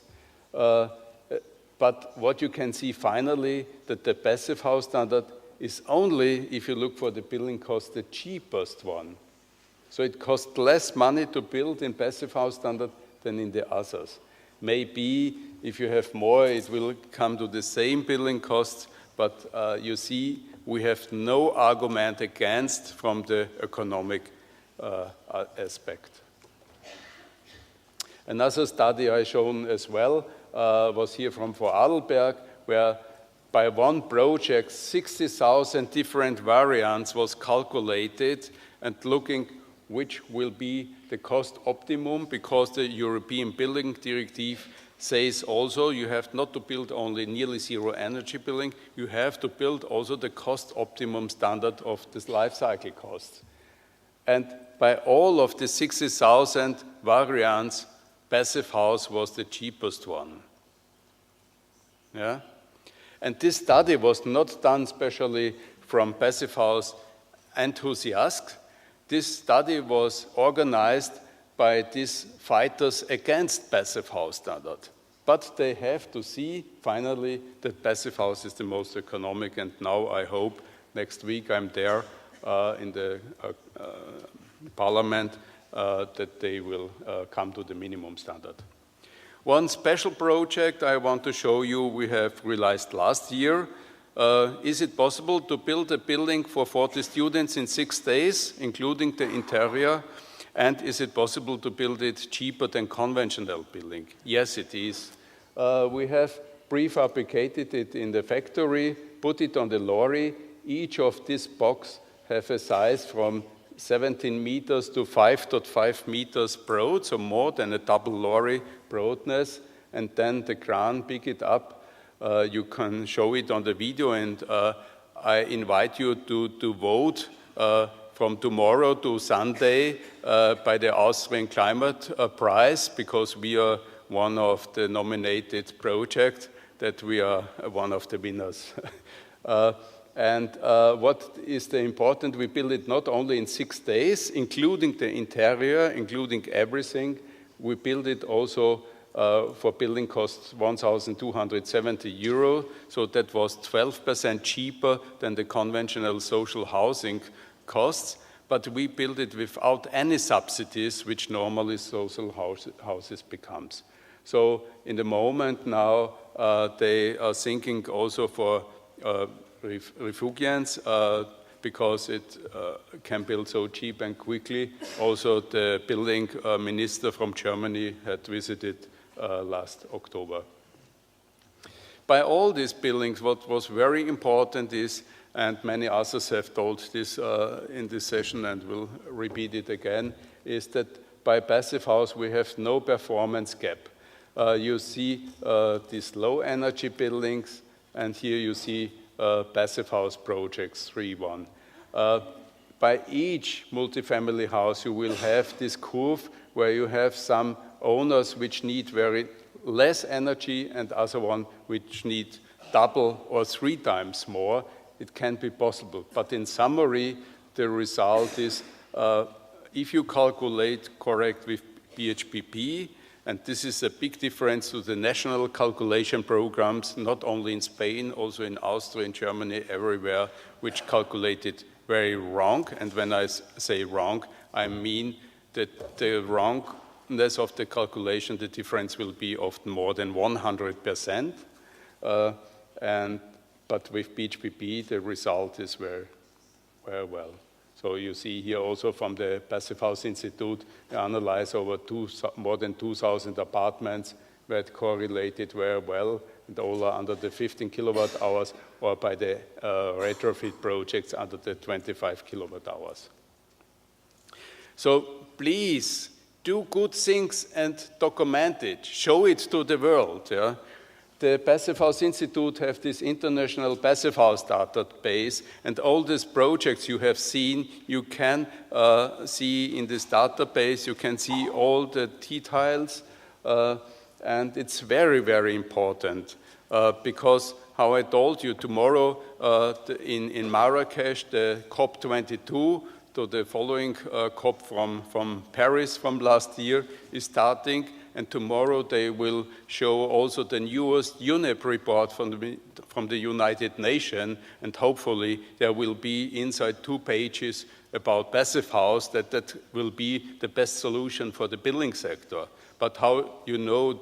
But what you can see finally, that the passive house standard is only, if you look for the building cost, the cheapest one. So it costs less money to build in passive house standard than in the others. Maybe if you have more, it will come to the same building costs, but you see we have no argument against from the economic aspect. Another study I shown as well was here from Vorarlberg, where by one project 60,000 different variants was calculated and looking which will be the cost optimum, because the European Building Directive says also you have not to build only nearly zero energy building, you have to build also the cost optimum standard of this life cycle cost. And by all of the 60,000 variants, passive house was the cheapest one. Yeah? And this study was not done specially from passive house enthusiasts. This study was organized by these fighters against passive house standard. But they have to see, finally, that passive house is the most economic, and now I hope next week I'm there in the parliament that they will come to the minimum standard. One special project I want to show you we have realized last year. Is it possible to build a building for 40 students in 6 days, including the interior? And is it possible to build it cheaper than conventional building? Yes, it is. We have prefabricated it in the factory, put it on the lorry. Each of these boxes have a size from 17 meters to 5.5 meters broad, so more than a double lorry broadness. And then the crane pick it up. You can show it on the video, and I invite you to vote from tomorrow to Sunday by the Austrian Climate Prize, because we are one of the nominated projects, that we are one of the winners. And what is the important, we build it not only in 6 days, including the interior, including everything, we build it also for building costs 1,270 euro, so that was 12% cheaper than the conventional social housing costs, but we build it without any subsidies, which normally social houses becomes. So in the moment now, they are thinking also for refugians, because it can build so cheap and quickly. Also the building minister from Germany had visited last October. By all these buildings, what was very important is, and many others have told this in this session and will repeat it again, is that by passive house we have no performance gap. You see these low energy buildings, and here you see passive house projects 3-1. By each multifamily house you will have this curve where you have some owners which need very less energy and other one which need double or 3 times more. It can be possible, but in summary the result is if you calculate correct with BHPP, and this is a big difference to the national calculation programs, not only in Spain, also in Austria, in Germany, everywhere, which calculated very wrong. And when I say wrong, I mean that the wrongness of the calculation, the difference will be often more than 100%. But with BHPP, the result is very, very well. So you see here also from the Passive House Institute, they analyze over more than 2,000 apartments where it correlated very well, and all are under the 15 kilowatt hours, or by the retrofit projects under the 25 kilowatt hours. So please do good things and document it, show it to the world. Yeah? the Passive House Institute have this international Passive House database, and all these projects you have seen, you can see in this database, you can see all the details, and it's very, very important because, how I told you, tomorrow in Marrakesh, the COP22, to the following COP from Paris from last year is starting, and tomorrow they will show also the newest UNEP report from the United Nations, and hopefully there will be inside 2 pages about passive house that will be the best solution for the building sector. But how you know,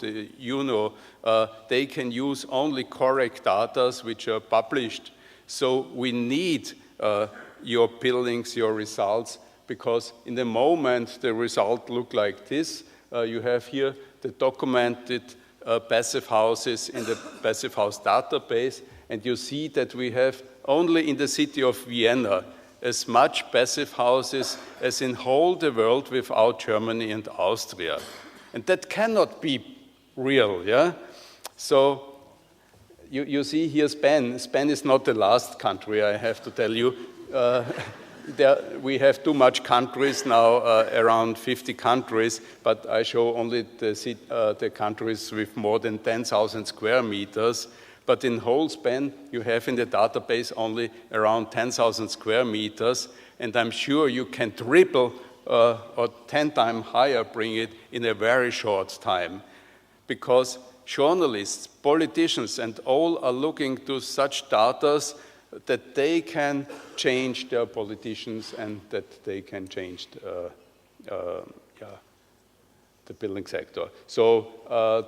they can use only correct data which are published. So we need your buildings, your results, because in the moment the result look like this. You have here the documented passive houses in the passive house database, and you see that we have only in the city of Vienna as much passive houses as in whole the world without Germany and Austria. And that cannot be real, yeah? So you see here Spain. Spain is not the last country, I have to tell you. We have too much countries now, around 50 countries, but I show only the countries with more than 10,000 square meters. But in whole Spain, you have in the database only around 10,000 square meters, and I'm sure you can triple or 10 times higher bring it in a very short time. Because journalists, politicians, and all are looking to such data that they can change their politicians and that they can change the building sector. So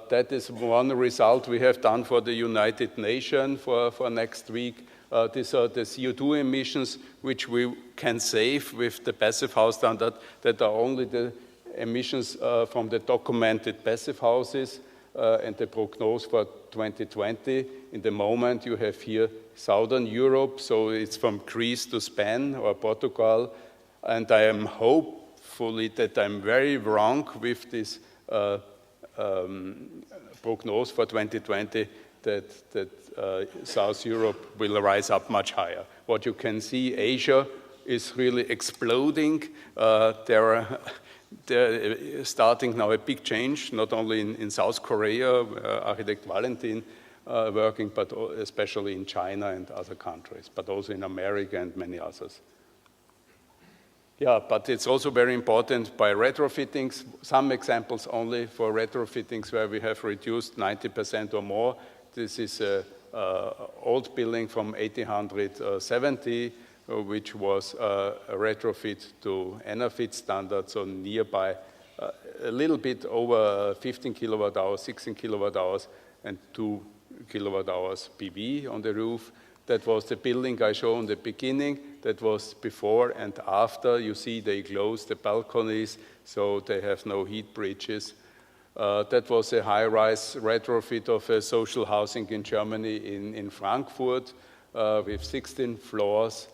that is one result we have done for the United Nations for next week. These are the CO2 emissions which we can save with the passive house standard, that are only the emissions from the documented passive houses and the prognosis for 2020. In the moment you have here Southern Europe, so it's from Greece to Spain or Portugal, and I am hopefully that I'm very wrong with this prognosis for 2020 that South Europe will rise up much higher. What you can see, Asia is really exploding. They're starting now a big change, not only in South Korea, architect Valentin working, but especially in China and other countries, but also in America and many others. Yeah, but it's also very important by retrofittings. Some examples only for retrofittings where we have reduced 90% or more. This is an old building from 1870, which was a retrofit to ENERFIT standards, so nearby a little bit over 15 kilowatt hours, 16 kilowatt hours, and 2 kilowatt hours PV on the roof. That was the building I showed in the beginning. That was before and after. You see they closed the balconies, so they have no heat bridges. That was a high-rise retrofit of a social housing in Germany, in Frankfurt, with 16 floors.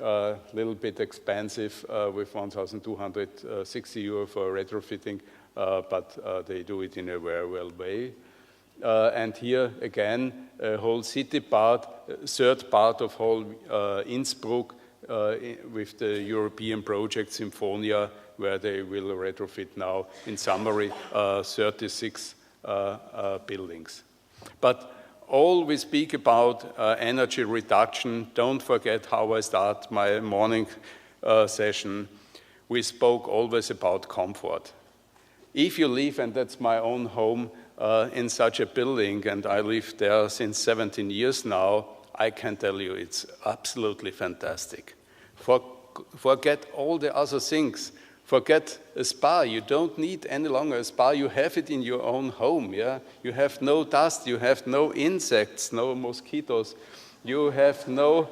A little bit expensive with 1,260 euro for retrofitting, but they do it in a very well way. And here again, a whole city part, third part of whole Innsbruck with the European project Symphonia, where they will retrofit now, in summary, 36 buildings. But all we speak about energy reduction, don't forget how I start my morning session. We spoke always about comfort. If you live, and that's my own home, in such a building, and I live there since 17 years now, I can tell you it's absolutely fantastic. Forget all the other things. Forget a spa. You don't need any longer a spa. You have it in your own home. Yeah, you have no dust. You have no insects, no mosquitoes. You have no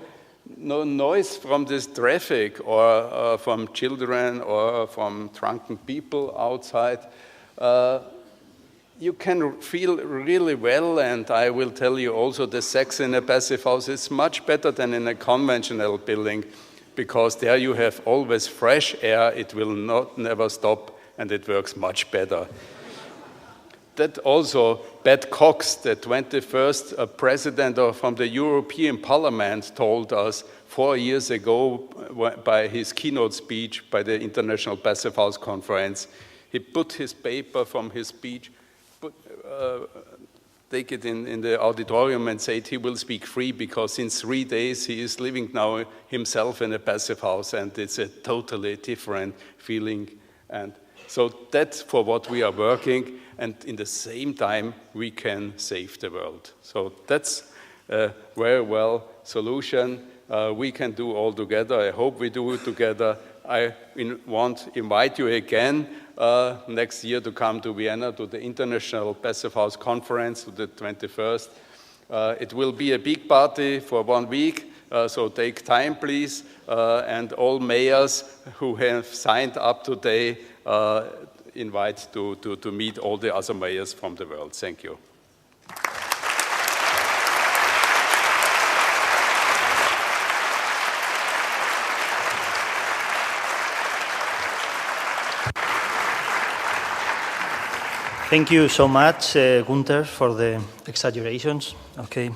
noise from this traffic or from children or from drunken people outside. You can feel really well, and I will tell you also the sex in a passive house is much better than in a conventional building, because there you have always fresh air, it will never stop, and it works much better. that also Pat Cox, the 21st president from the European Parliament, told us 4 years ago by his keynote speech by the International Passivhaus Conference. He put his paper from his speech, take it in the auditorium and said he will speak free because in 3 days he is living now himself in a passive house and it's a totally different feeling. And so that's for what we are working, and in the same time we can save the world. So that's a very well solution we can do all together. I hope we do it together. I want to invite you again next year to come to Vienna to the International Passivhaus Conference, to the 21st. It will be a big party for 1 week, so take time, please. And all mayors who have signed up today, invite to meet all the other mayors from the world. Thank you. Thank you so much, Gunther, for the exaggerations. Okay,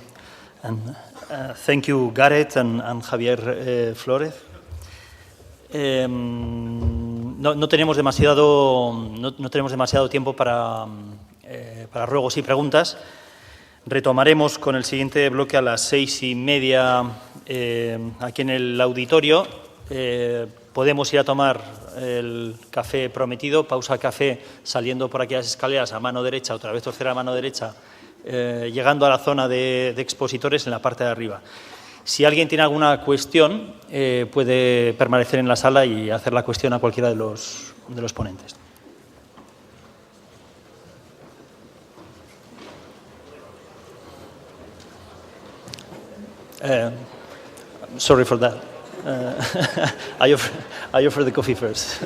and thank you, Gareth and Javier Flores. No tenemos demasiado tiempo para ruegos y preguntas. Retomaremos con el siguiente bloque a las 6:30 aquí en el auditorio. Podemos ir a tomar el café prometido, pausa café, saliendo por aquellas escaleras a mano derecha, otra vez tercera a mano derecha, llegando a la zona de expositores en la parte de arriba. Si alguien tiene alguna cuestión, puede permanecer en la sala y hacer la cuestión a cualquiera de los ponentes. Sorry for that. I offer the coffee first.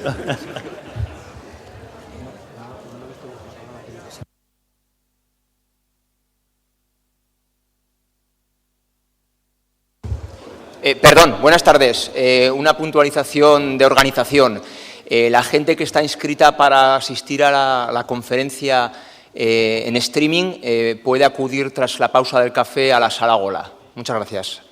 Perdón, buenas tardes. Una puntualización de organización. La gente que está inscrita para asistir a la conferencia en streaming puede acudir tras la pausa del café a la sala Gola. Muchas gracias.